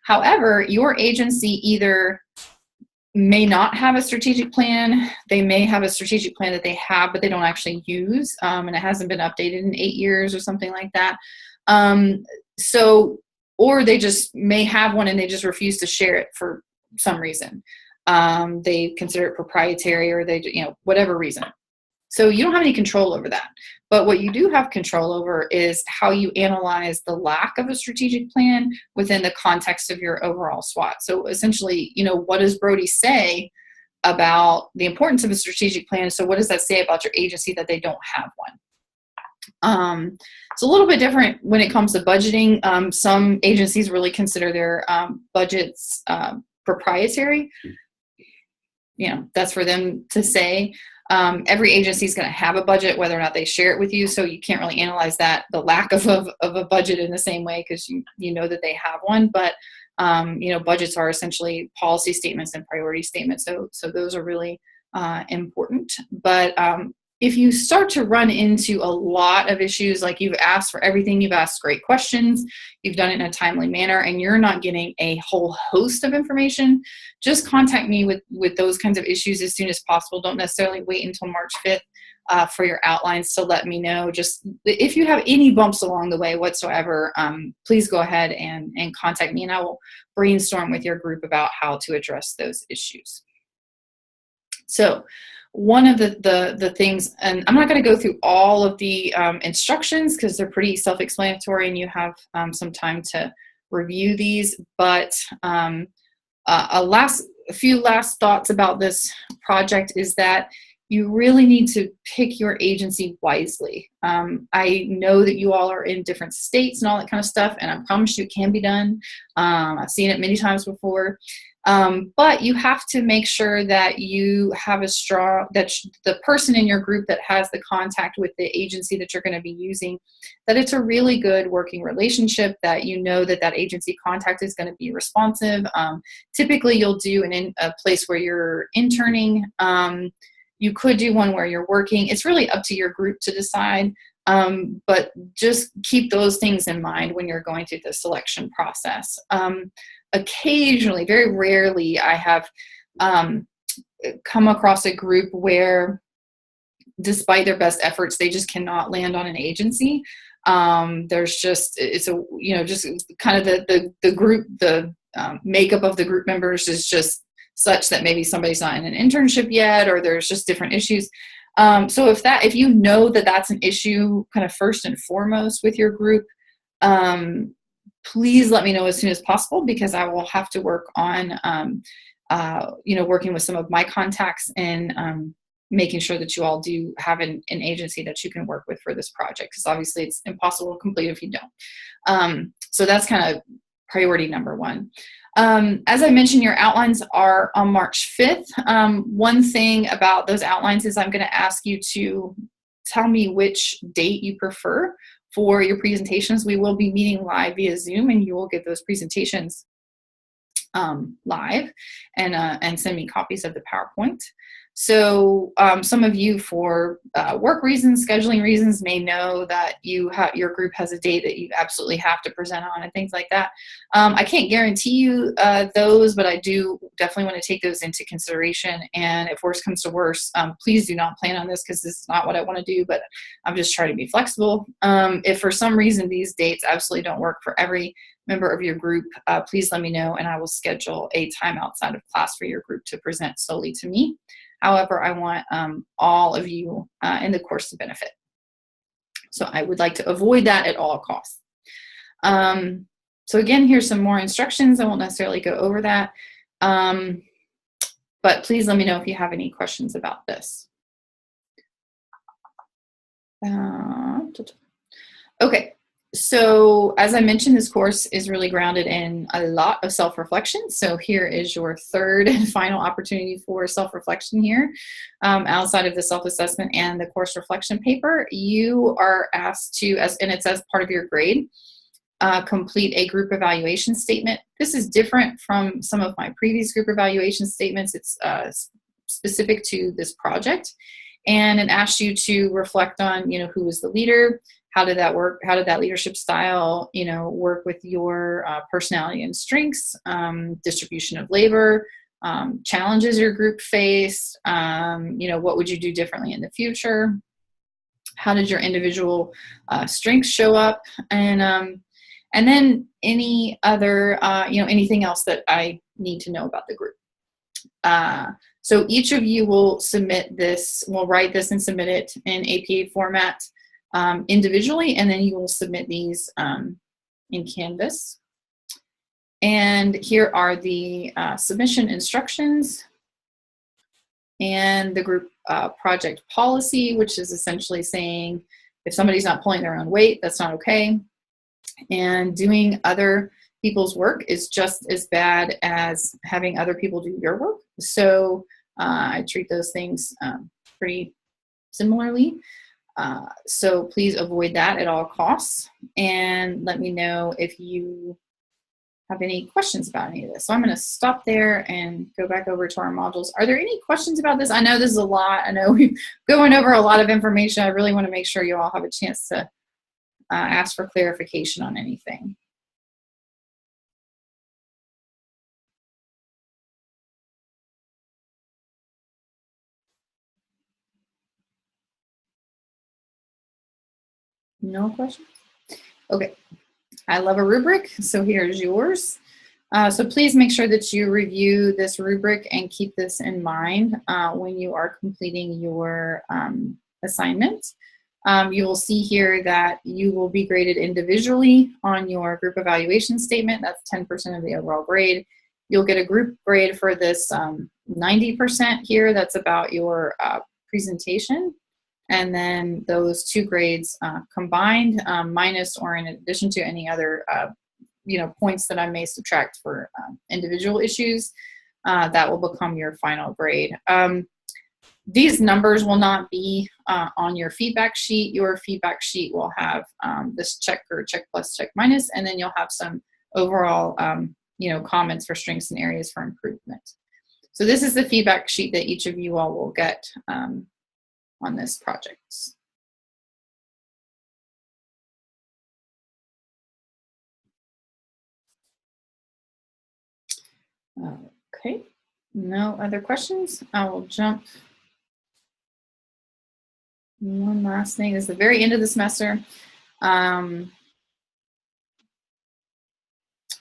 However, your agency either may not have a strategic plan. They may have a strategic plan that they have, but they don't actually use, and it hasn't been updated in 8 years or something like that. Or they just may have one and they just refuse to share it for some reason. They consider it proprietary, or whatever reason. So you don't have any control over that. But what you do have control over is how you analyze the lack of a strategic plan within the context of your overall SWOT. So essentially, what does Brody say about the importance of a strategic plan? So what does that say about your agency that they don't have one? It's a little bit different when it comes to budgeting. Some agencies really consider their budgets proprietary. That's for them to say. Every agency is going to have a budget, whether or not they share it with you. So you can't really analyze the lack of a budget in the same way, because you know that they have one. But budgets are essentially policy statements and priority statements. So those are really important. But if you start to run into a lot of issues, like you've asked for everything, you've asked great questions, you've done it in a timely manner, and you're not getting a whole host of information, just contact me with those kinds of issues as soon as possible. Don't necessarily wait until March 5th for your outlines to let me know. Just if you have any bumps along the way whatsoever, please go ahead and contact me, and I will brainstorm with your group about how to address those issues. So one of the things, and I'm not going to go through all of the instructions because they're pretty self-explanatory and you have some time to review these, but a few last thoughts about this project is that you really need to pick your agency wisely. I know that you all are in different states and all that kind of stuff, and I promise you it can be done. I've seen it many times before. But you have to make sure that you have that the person in your group that has the contact with the agency that you're going to be using, that it's a really good working relationship, that that agency contact is going to be responsive. Typically you'll do in a place where you're interning, You could do one where you're working. It's really up to your group to decide, but just keep those things in mind when you're going through the selection process. Occasionally, very rarely, I have come across a group where, despite their best efforts, they just cannot land on an agency. There's just, it's a, just kind of the group, the makeup of the group members is just such that maybe somebody's not in an internship yet, or there's just different issues. So if you know that that's an issue kind of first and foremost with your group, please let me know as soon as possible, because I will have to work on, working with some of my contacts and making sure that you all do have an agency that you can work with for this project, because obviously it's impossible to complete if you don't. So that's kind of priority number one. As I mentioned, your outlines are on March 5th. One thing about those outlines is I'm going to ask you to tell me which date you prefer for your presentations. We will be meeting live via Zoom, and you will get those presentations live and send me copies of the PowerPoint. So some of you, for work reasons, scheduling reasons, may know that your group has a date that you absolutely have to present on and things like that. I can't guarantee you those, but I do definitely want to take those into consideration. And if worse comes to worse, please do not plan on this, because this is not what I want to do, but I'm just trying to be flexible. If for some reason these dates absolutely don't work for every member of your group, please let me know, and I will schedule a time outside of class for your group to present solely to me. However, I want all of you in the course to benefit. So I would like to avoid that at all costs. So again, here's some more instructions. I won't necessarily go over that, but please let me know if you have any questions about this. Okay. So as I mentioned, this course is really grounded in a lot of self-reflection. So here is your third and final opportunity for self-reflection here. Outside of the self-assessment and the course reflection paper, you are asked to, and it's as part of your grade, complete a group evaluation statement. This is different from some of my previous group evaluation statements. It's specific to this project. And it asks you to reflect on, who was the leader. How did that work? How did that leadership style, work with your personality and strengths, distribution of labor, challenges your group faced, what would you do differently in the future? How did your individual strengths show up? And then any other, anything else that I need to know about the group. So each of you will submit this, will write this and submit it in APA format individually, and then you will submit these in Canvas. And here are the submission instructions and the group project policy, which is essentially saying if somebody's not pulling their own weight, that's not okay. And doing other people's work is just as bad as having other people do your work. So I treat those things pretty similarly. So please avoid that at all costs, and let me know if you have any questions about any of this. So I'm going to stop there and go back over to our modules. Are there any questions about this? I know this is a lot. I know we're going over a lot of information. I really want to make sure you all have a chance to ask for clarification on anything. No questions? Okay. I love a rubric, so here's yours. So please make sure that you review this rubric and keep this in mind when you are completing your assignment. You will see here that you will be graded individually on your group evaluation statement. That's 10% of the overall grade. You'll get a group grade for this 90% here. That's about your presentation. And then those two grades combined, minus or in addition to any other points that I may subtract for individual issues, that will become your final grade. These numbers will not be on your feedback sheet. Your feedback sheet will have this check or check plus, check minus, and then you'll have some overall comments for strengths and areas for improvement. So this is the feedback sheet that each of you all will get on this project. Okay, no other questions. I will jump. One last thing, this is the very end of the semester. I've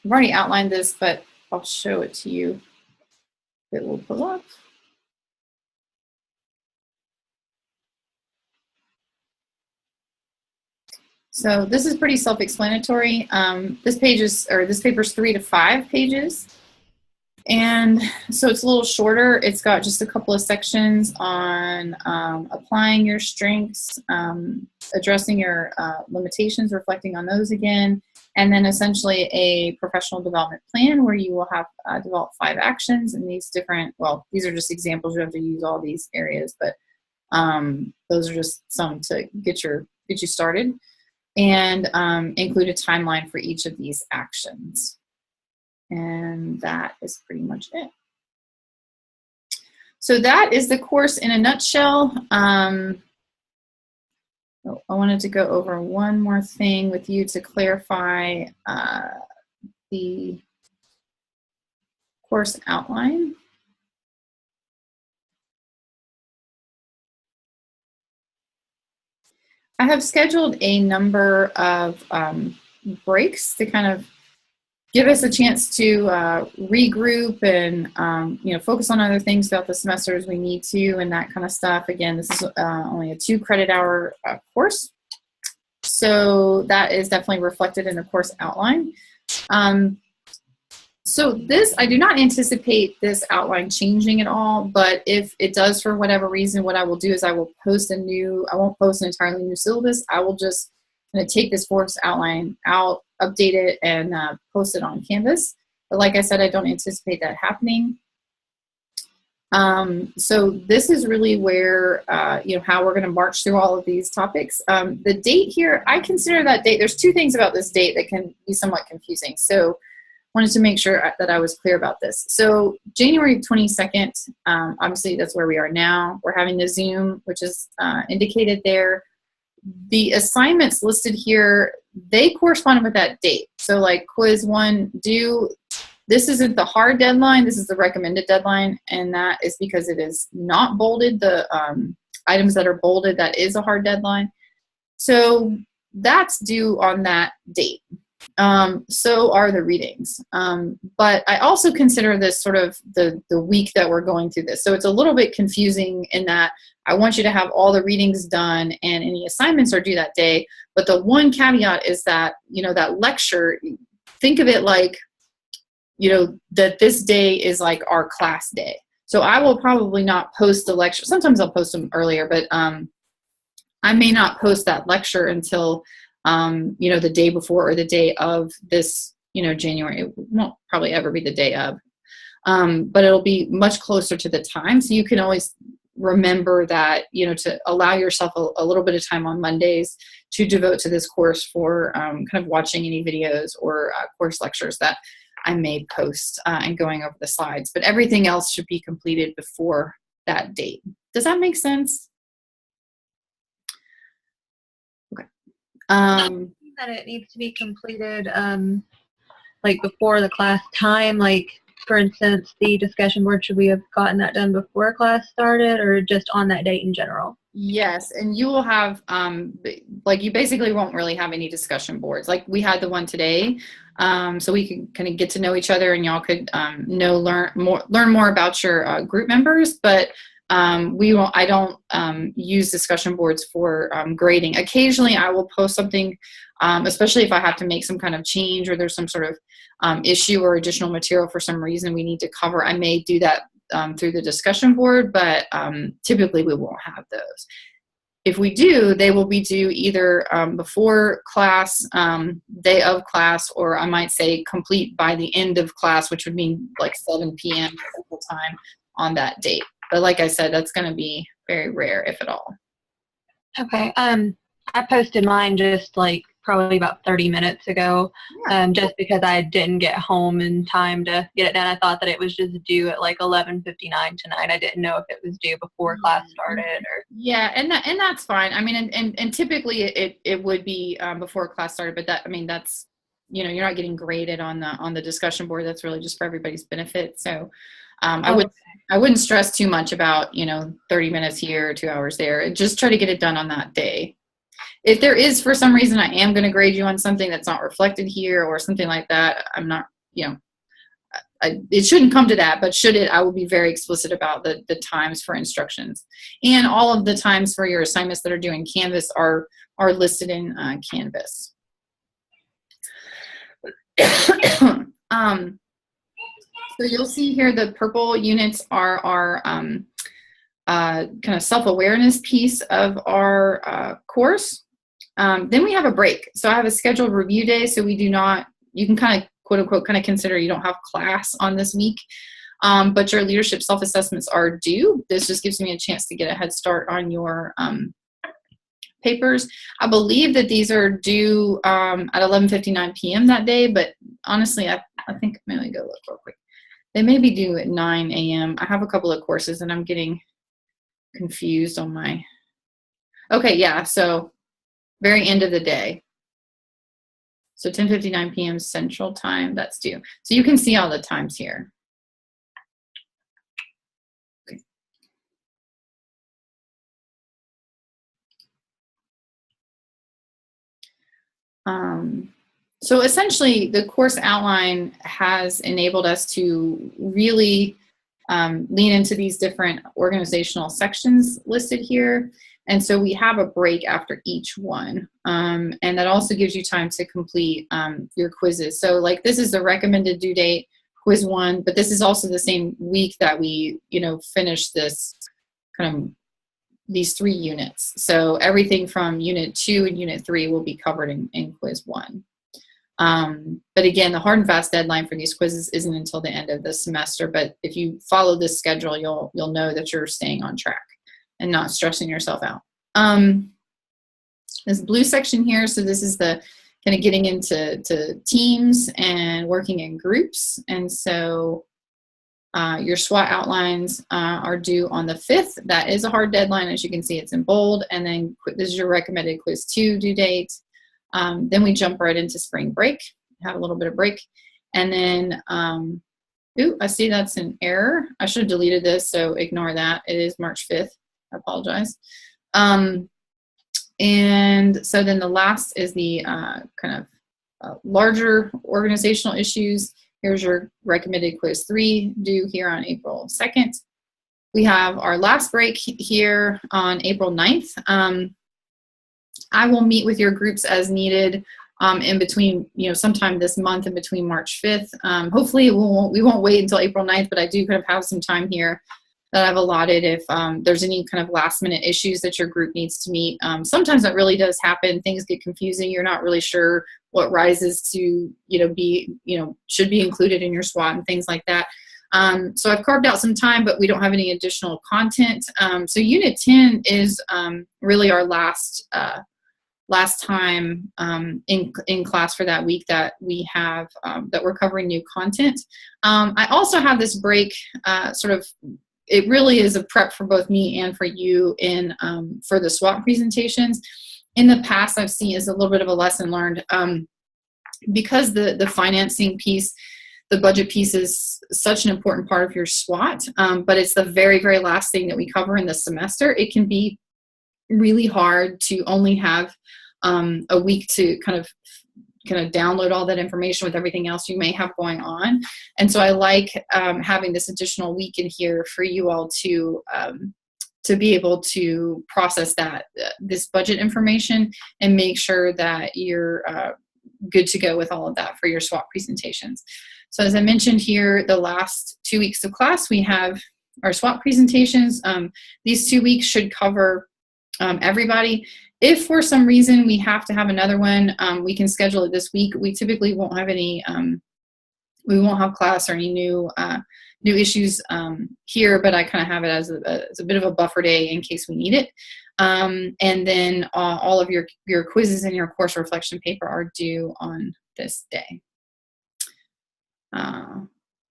already outlined this, but I'll show it to you. It will pull up. So this is pretty self-explanatory. This paper is 3 to 5 pages. And so it's a little shorter. It's got just a couple of sections on applying your strengths, addressing your limitations, reflecting on those again, and then essentially a professional development plan where you will have developed 5 actions in these different, well, these are just examples. You have to use all these areas, but those are just some to get you started, and include a timeline for each of these actions. And that is pretty much it. So that is the course in a nutshell. I wanted to go over one more thing with you to clarify the course outline. I have scheduled a number of breaks to kind of give us a chance to regroup and focus on other things throughout the semester as we need to, and that kind of stuff. Again, this is only a 2 credit hour course, so that is definitely reflected in the course outline. So this, I do not anticipate this outline changing at all, but if it does for whatever reason, what I will do is I will post I won't post an entirely new syllabus. I will just take this course outline out, update it, and post it on Canvas. But like I said, I don't anticipate that happening. So this is really where, how we're going to march through all of these topics. The date here, I consider that date, there's 2 things about this date that can be somewhat confusing. So wanted to make sure that I was clear about this. So January 22nd, obviously that's where we are now. We're having the Zoom, which is indicated there. The assignments listed here, they correspond with that date. So like quiz 1 due, this isn't the hard deadline, this is the recommended deadline, and that is because it is not bolded. The items that are bolded, that is a hard deadline. So that's due on that date. So are the readings. But I also consider this sort of the week that we're going through this. So it's a little bit confusing in that I want you to have all the readings done and any assignments are due that day. But the one caveat is that, that lecture, think of it like, that this day is like our class day. So I will probably not post the lecture. Sometimes I'll post them earlier, but I may not post that lecture until the day before or the day of this, January. It won't probably ever be the day of, but it'll be much closer to the time. So you can always remember that, to allow yourself a little bit of time on Mondays to devote to this course for kind of watching any videos or course lectures that I may post and going over the slides. But everything else should be completed before that date. Does that make sense? That it needs to be completed like before the class time, like for instance the discussion board, should we have gotten that done before class started or just on that date in general? Yes, and you will have you basically won't really have any discussion boards. Like we had the one today, so we can kind of get to know each other and y'all could learn more about your group members, but I don't use discussion boards for grading. Occasionally I will post something, especially if I have to make some kind of change or there's some sort of issue or additional material for some reason we need to cover. I may do that through the discussion board, but typically we won't have those. If we do, they will be due either before class, day of class, or I might say complete by the end of class, which would mean like 7 p.m. Central Time on that date. But like I said, that's going to be very rare, if at all. Okay. I posted mine just like probably about 30 minutes ago, Yeah. just because I didn't get home in time to get it done. I thought that it was just due at like 11:59 tonight. I didn't know if it was due before class started or. Yeah, and that's fine. I mean, and typically it would be before class started, but that's you're not getting graded on the discussion board. That's really just for everybody's benefit. So I wouldn't stress too much about 30 minutes here, 2 hours there. Just try to get it done on that day. If there is, for some reason, I am going to grade you on something that's not reflected here or something like that, I'm not, it shouldn't come to that, but should it, I will be very explicit about the times for instructions. And all of the times for your assignments that are due in Canvas are listed in Canvas. So you'll see here the purple units are our kind of self-awareness piece of our course. Then we have a break. So I have a scheduled review day, so we do not, you can kind of quote unquote kind of consider you don't have class on this week, but your leadership self-assessments are due. This just gives me a chance to get a head start on your papers. I believe that these are due at 11:59 p.m. that day, but honestly, I think maybe go look real quick. They may be due at 9 a.m. I have a couple of courses and I'm getting confused on my, okay, yeah, so very end of the day. So 10:59 p.m. Central Time, that's due. So you can see all the times here. Okay. So essentially, the course outline has enabled us to really lean into these different organizational sections listed here. And so we have a break after each one. And that also gives you time to complete your quizzes. So like this is the recommended due date, quiz 1, but this is also the same week that we, finish this kind of these 3 units. So everything from unit 2 and unit 3 will be covered in quiz 1. But again, the hard and fast deadline for these quizzes isn't until the end of the semester. But if you follow this schedule, you'll know that you're staying on track and not stressing yourself out. This blue section here, so this is the kind of getting into teams and working in groups. And so your SWOT outlines are due on the 5th. That is a hard deadline. As you can see, it's in bold. And then this is your recommended quiz 2 due date. Then we jump right into spring break, have a little bit of break. And then, I see that's an error. I should have deleted this, so ignore that. It is March 5th. I apologize. And so then the last is the kind of larger organizational issues. Here's your recommended quiz 3 due here on April 2nd. We have our last break here on April 9th. I will meet with your groups as needed in between, sometime this month in between March 5th. Hopefully we won't wait until April 9th, but I do kind of have some time here that I've allotted if there's any kind of last minute issues that your group needs to meet. Sometimes that really does happen. Things get confusing. You're not really sure what rises to, should be included in your SWOT and things like that. So I've carved out some time, but we don't have any additional content. So Unit 10 is really our last time in class for that week that we have, that we're covering new content. I also have this break it really is a prep for both me and for you in for the SWOT presentations. In the past, I've seen as a little bit of a lesson learned because the financing piece, the budget piece is such an important part of your SWOT, but it's the very, very last thing that we cover in the semester. It can be really hard to only have a week to kind of download all that information with everything else you may have going on. And so I like having this additional week in here for you all to be able to process this budget information and make sure that you're good to go with all of that for your SWOT presentations. So as I mentioned here, the last 2 weeks of class, we have our SWOT presentations. These 2 weeks should cover everybody. If for some reason we have to have another one, we can schedule it this week. We typically won't have any, we won't have class or any new issues here, but I kind of have it as a bit of a buffer day in case we need it. And then all of your quizzes and your course reflection paper are due on this day,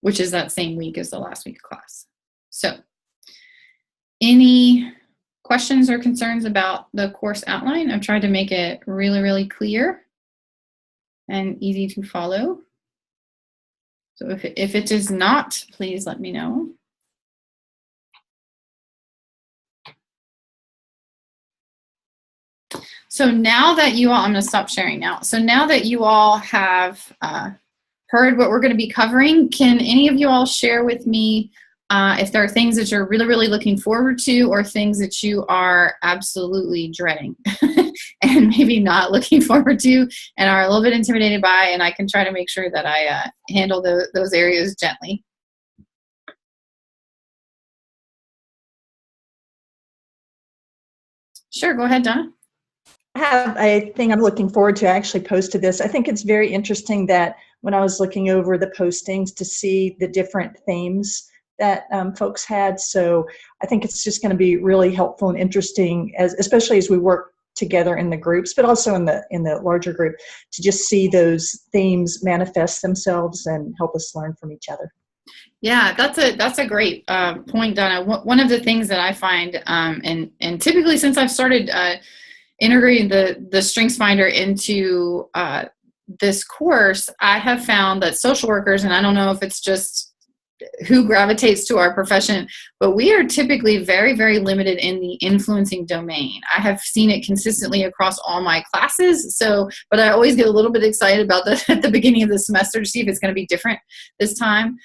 which is that same week as the last week of class. So any questions or concerns about the course outline? I've tried to make it really, really clear and easy to follow. So if it is not, please let me know. So now that you all, I'm going to stop sharing now. So now that you all have heard what we're going to be covering, can any of you all share with me if there are things that you're really, really looking forward to or things that you are absolutely dreading and maybe not looking forward to and are a little bit intimidated by, and I can try to make sure that I handle those areas gently. Sure, go ahead, Donna. I have a thing I'm looking forward to. I actually posted this. I think it's very interesting that when I was looking over the postings to see the different themes that folks had. So I think it's just going to be really helpful and interesting, especially as we work together in the groups, but also in the larger group, to just see those themes manifest themselves and help us learn from each other. Yeah, that's a great point, Donna. One of the things that I find, and typically since I've started integrating the Strengths Finder into this course, I have found that social workers, and I don't know if it's just who gravitates to our profession, but we are typically very, very limited in the influencing domain. I have seen it consistently across all my classes. So, but I always get a little bit excited about at the beginning of the semester to see if it's going to be different this time.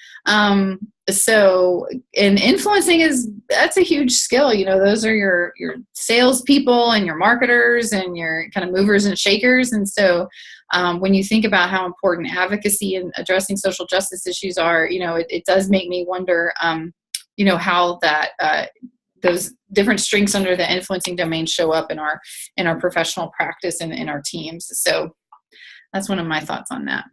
So, and influencing that's a huge skill. You know, those are your salespeople and your marketers and your kind of movers and shakers. And so, when you think about how important advocacy and addressing social justice issues are, you know, it does make me wonder, you know, how that those different strengths under the influencing domain show up in our professional practice and in our teams. So that's one of my thoughts on that.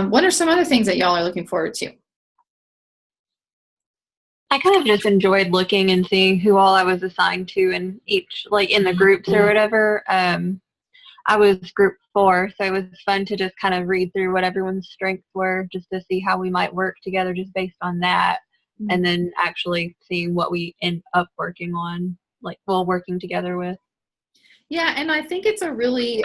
What are some other things that y'all are looking forward to? I kind of just enjoyed looking and seeing who all I was assigned to in each, like in the groups or whatever. I was group 4, so it was fun to just kind of read through what everyone's strengths were, just to see how we might work together just based on that, and then actually seeing what we end up working on, like, well, working together with. Yeah, and I think it's a really,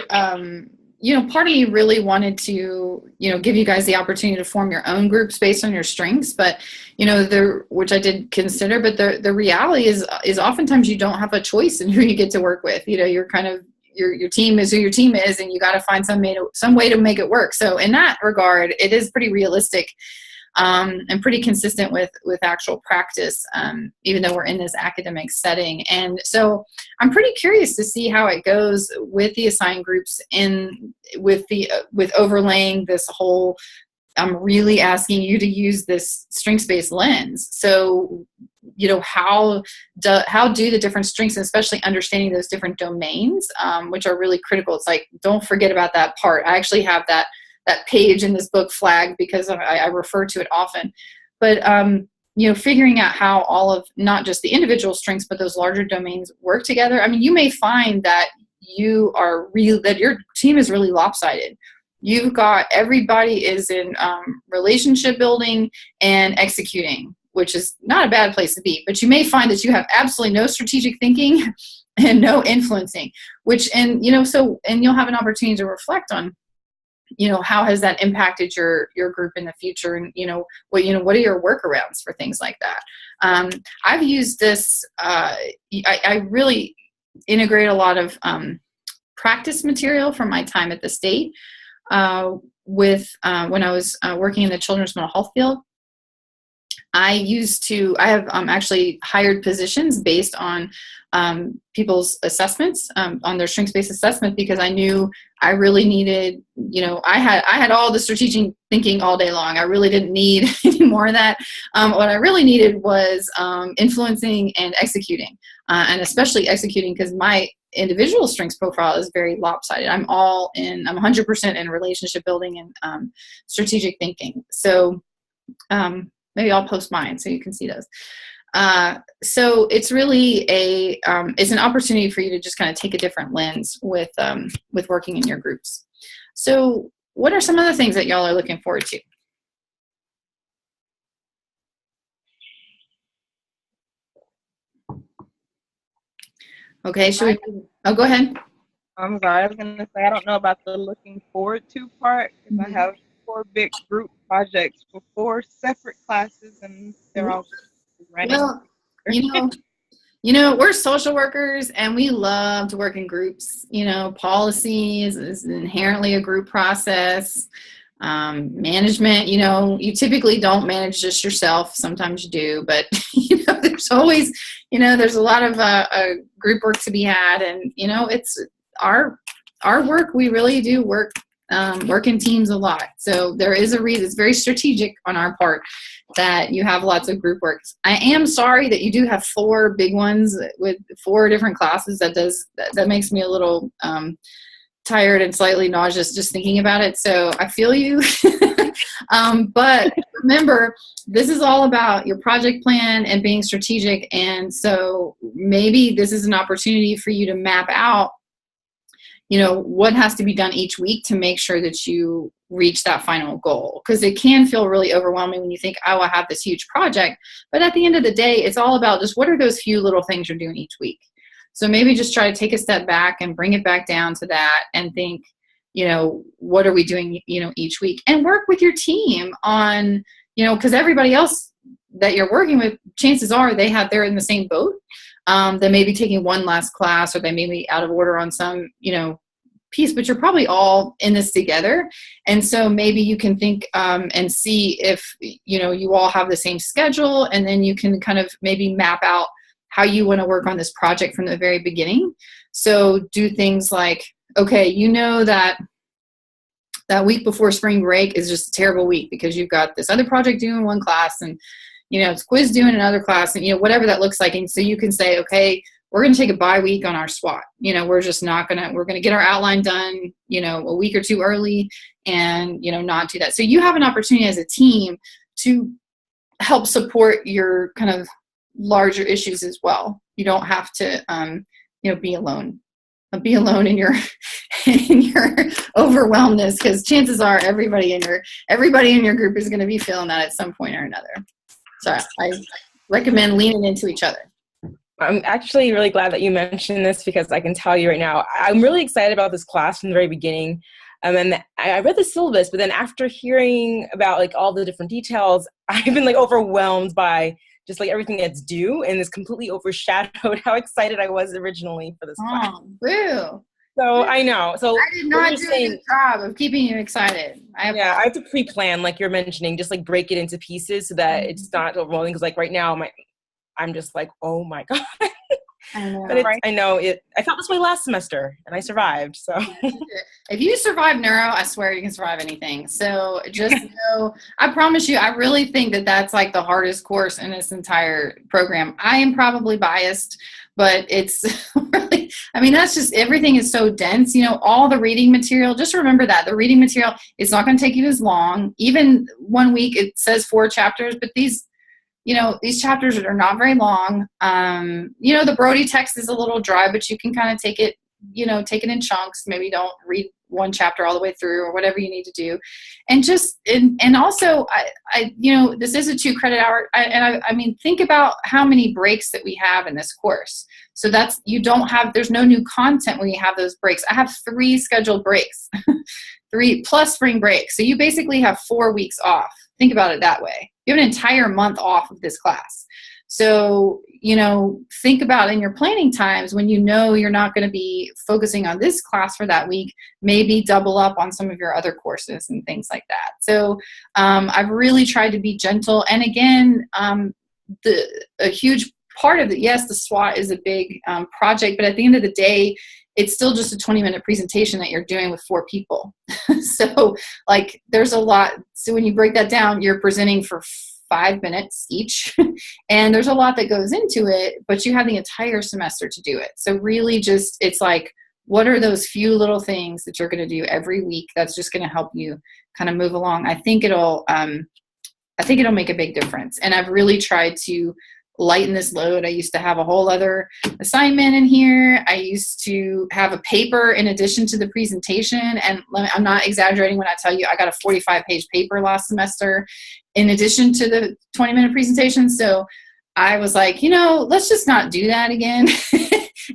you know, part of me really wanted to, you know, give you guys the opportunity to form your own groups based on your strengths, but, you know, which I did consider, but the reality is oftentimes you don't have a choice in who you get to work with. You know, you're kind of, your team is who your team is, and you got to find some way to make it work. So in that regard, it is pretty realistic and pretty consistent with actual practice, even though we're in this academic setting. And so I'm pretty curious to see how it goes with the assigned groups with overlaying this whole, I'm really asking you to use this strengths-based lens. So, you know, how do the different strengths, and especially understanding those different domains, which are really critical. It's like, don't forget about that part. I actually have that page in this book flagged because I refer to it often. But, you know, figuring out how all of, not just the individual strengths, but those larger domains work together. I mean, you may find that that your team is really lopsided. You've got, everybody is in relationship building and executing, which is not a bad place to be, but you may find that you have absolutely no strategic thinking and no influencing, and you'll have an opportunity to reflect on, you know, how has that impacted your group in the future, and what are your workarounds for things like that. I've used this, I really integrate a lot of practice material from my time at the state when I was working in the children's mental health field. I have actually hired positions based on people's assessments, on their strengths-based assessment, because I knew I really needed, I had all the strategic thinking all day long. I really didn't need any more of that. What I really needed was influencing and executing, and especially executing, because my individual strengths profile is very lopsided. I'm 100% in relationship building and strategic thinking. So maybe I'll post mine so you can see those. So it's really it's an opportunity for you to just kind of take a different lens with working in your groups. So what are some of the things that y'all are looking forward to? Okay, go ahead. I'm sorry, I was going to say, I don't know about the looking forward to part, because I have 4 big group projects for 4 separate classes, and they're all running. Well, we're social workers, and we love to work in groups. Policy is inherently a group process. Management, you typically don't manage just yourself. Sometimes you do, but there's always, there's a lot of group work to be had, and it's our work. We really do work in teams a lot. So there is a reason. It's very strategic on our part that you have lots of group works. I am sorry that you do have 4 big ones with 4 different classes. That makes me a little tired and slightly nauseous just thinking about it. So I feel you. But remember, this is all about your project plan and being strategic. And so maybe this is an opportunity for you to map out, what has to be done each week to make sure that you reach that final goal. Because it can feel really overwhelming when you think, oh, I have this huge project. But at the end of the day, it's all about just what are those few little things you're doing each week. So maybe just try to take a step back and bring it back down to that and think, what are we doing, each week, and work with your team on, because everybody else that you're working with, chances are they're in the same boat. They may be taking one last class, or they may be out of order on some, piece, but you're probably all in this together. And so maybe you can think and see if, you all have the same schedule, and then you can kind of maybe map out how you want to work on this project from the very beginning. So do things like, okay, that week before spring break is just a terrible week because you've got this other project due in one class, and it's quiz due in another class, and whatever that looks like. And so you can say, okay, we're going to take a bye week on our SWOT. We're going to get our outline done, a week or 2 early, and not do that. So you have an opportunity as a team to help support your kind of larger issues as well. You don't have to be alone. Be alone in your overwhelmness, because chances are everybody in your group is going to be feeling that at some point or another. So I recommend leaning into each other. I'm actually really glad that you mentioned this, because I can tell you right now, I'm really excited about this class from the very beginning. And I read the syllabus, but then after hearing about all the different details, I've been overwhelmed by just everything that's due, and it's completely overshadowed how excited I was originally for this class. Boo. So I know. So I did not do a good job of keeping you excited. I have to pre-plan, like you're mentioning, just break it into pieces so that it's not overwhelming. Because right now, I'm just oh my God. I know. But I felt this way last semester, and I survived. So if you survive neuro, I swear you can survive anything. So just know, I promise you, I really think that that's the hardest course in this entire program. I am probably biased, but it's really, that's just, everything is so dense. All the reading material, just remember that the reading material, it's not going to take you as long. Even 1 week, it says 4 chapters, but these chapters are not very long. The Brody text is a little dry, but you can kind of take it in chunks. Maybe don't read 1 chapter all the way through, or whatever you need to do. And and also, this is a 2 credit hour. Think about how many breaks that we have in this course. So there's no new content when you have those breaks. I have 3 scheduled breaks, 3 plus spring break. So you basically have 4 weeks off. Think about it that way. You have an entire month off of this class. So, think about in your planning times when you're not going to be focusing on this class for that week, maybe double up on some of your other courses and things like that. So I've really tried to be gentle. And again, a huge part of it, yes, the SWOT is a big project, but at the end of the day, it's still just a 20-minute presentation that you're doing with 4 people. So there's a lot. So when you break that down, you're presenting for 5 minutes each. And there's a lot that goes into it, but you have the entire semester to do it. So really just, it's what are those few little things that you're going to do every week that's just going to help you kind of move along? I think it'll make a big difference. And I've really tried to lighten this load. I used to have a whole other assignment in here. I used to have a paper in addition to the presentation. And I'm not exaggerating when I tell you I got a 45-page paper last semester in addition to the 20-minute presentation. So I was like, let's just not do that again.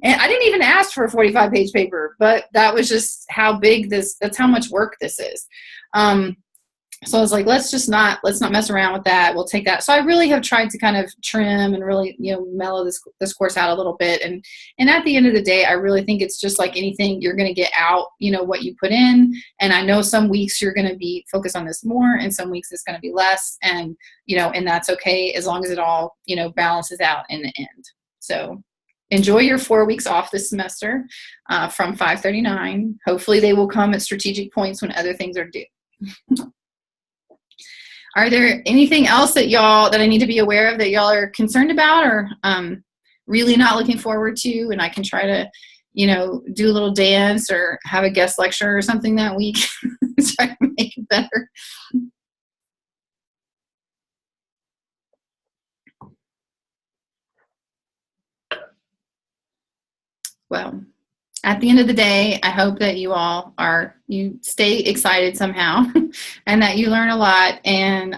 And I didn't even ask for a 45-page paper, but that was just how big that's how much work this is. So I was like, let's not mess around with that. We'll take that. So I really have tried to kind of trim and really, mellow this course out a little bit. And at the end of the day, I really think it's just like anything, you're going to get out, what you put in. And I know some weeks you're going to be focused on this more, and some weeks it's going to be less. And, and that's okay as long as it all, balances out in the end. So enjoy your 4 weeks off this semester from 539. Hopefully they will come at strategic points when other things are due. Are there anything else that I need to be aware of that y'all are concerned about or really not looking forward to? And I can try to, do a little dance or have a guest lecture or something that week, try to make it better. Well, at the end of the day, I hope that you stay excited somehow and that you learn a lot. And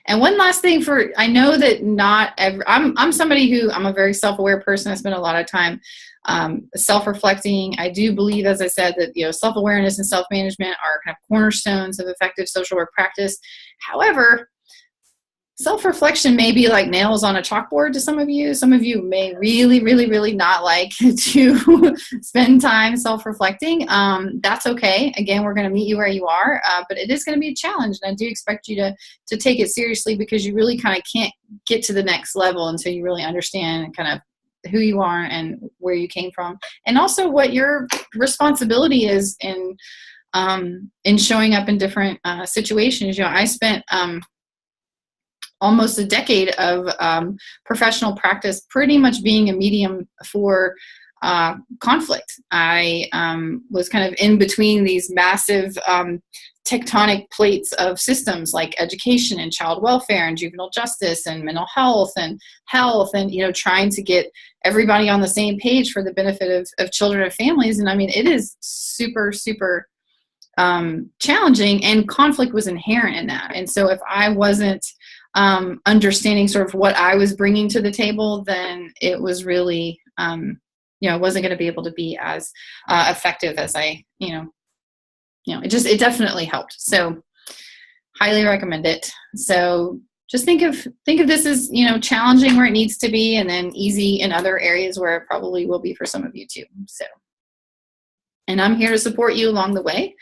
one last thing I know that I'm somebody who, I'm a very self-aware person. I spend a lot of time self-reflecting. I do believe, as I said, that, self-awareness and self-management are kind of cornerstones of effective social work practice. However, self-reflection may be like nails on a chalkboard to some of you. Some of you may really, really, really not like to spend time self-reflecting. That's okay. Again, we're going to meet you where you are, but it is going to be a challenge. And I do expect you to take it seriously, because you really kind of can't get to the next level until you really understand kind of who you are and where you came from. And also what your responsibility is in showing up in different situations. I spent almost a decade of professional practice pretty much being a medium for conflict. I was kind of in between these massive tectonic plates of systems like education and child welfare and juvenile justice and mental health and trying to get everybody on the same page for the benefit of children and families. And I mean, it is super, super challenging, and conflict was inherent in that. And so if I wasn't understanding sort of what I was bringing to the table, then it was really, I wasn't going to be able to be as effective as it definitely helped. So highly recommend it. So just think of this as, challenging where it needs to be, and then easy in other areas where it probably will be for some of you too. So, and I'm here to support you along the way.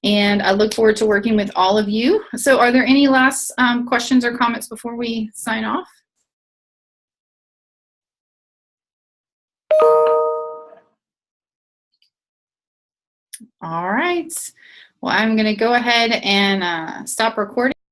And I look forward to working with all of you. So are there any last questions or comments before we sign off? All right. Well, I'm going to go ahead and stop recording.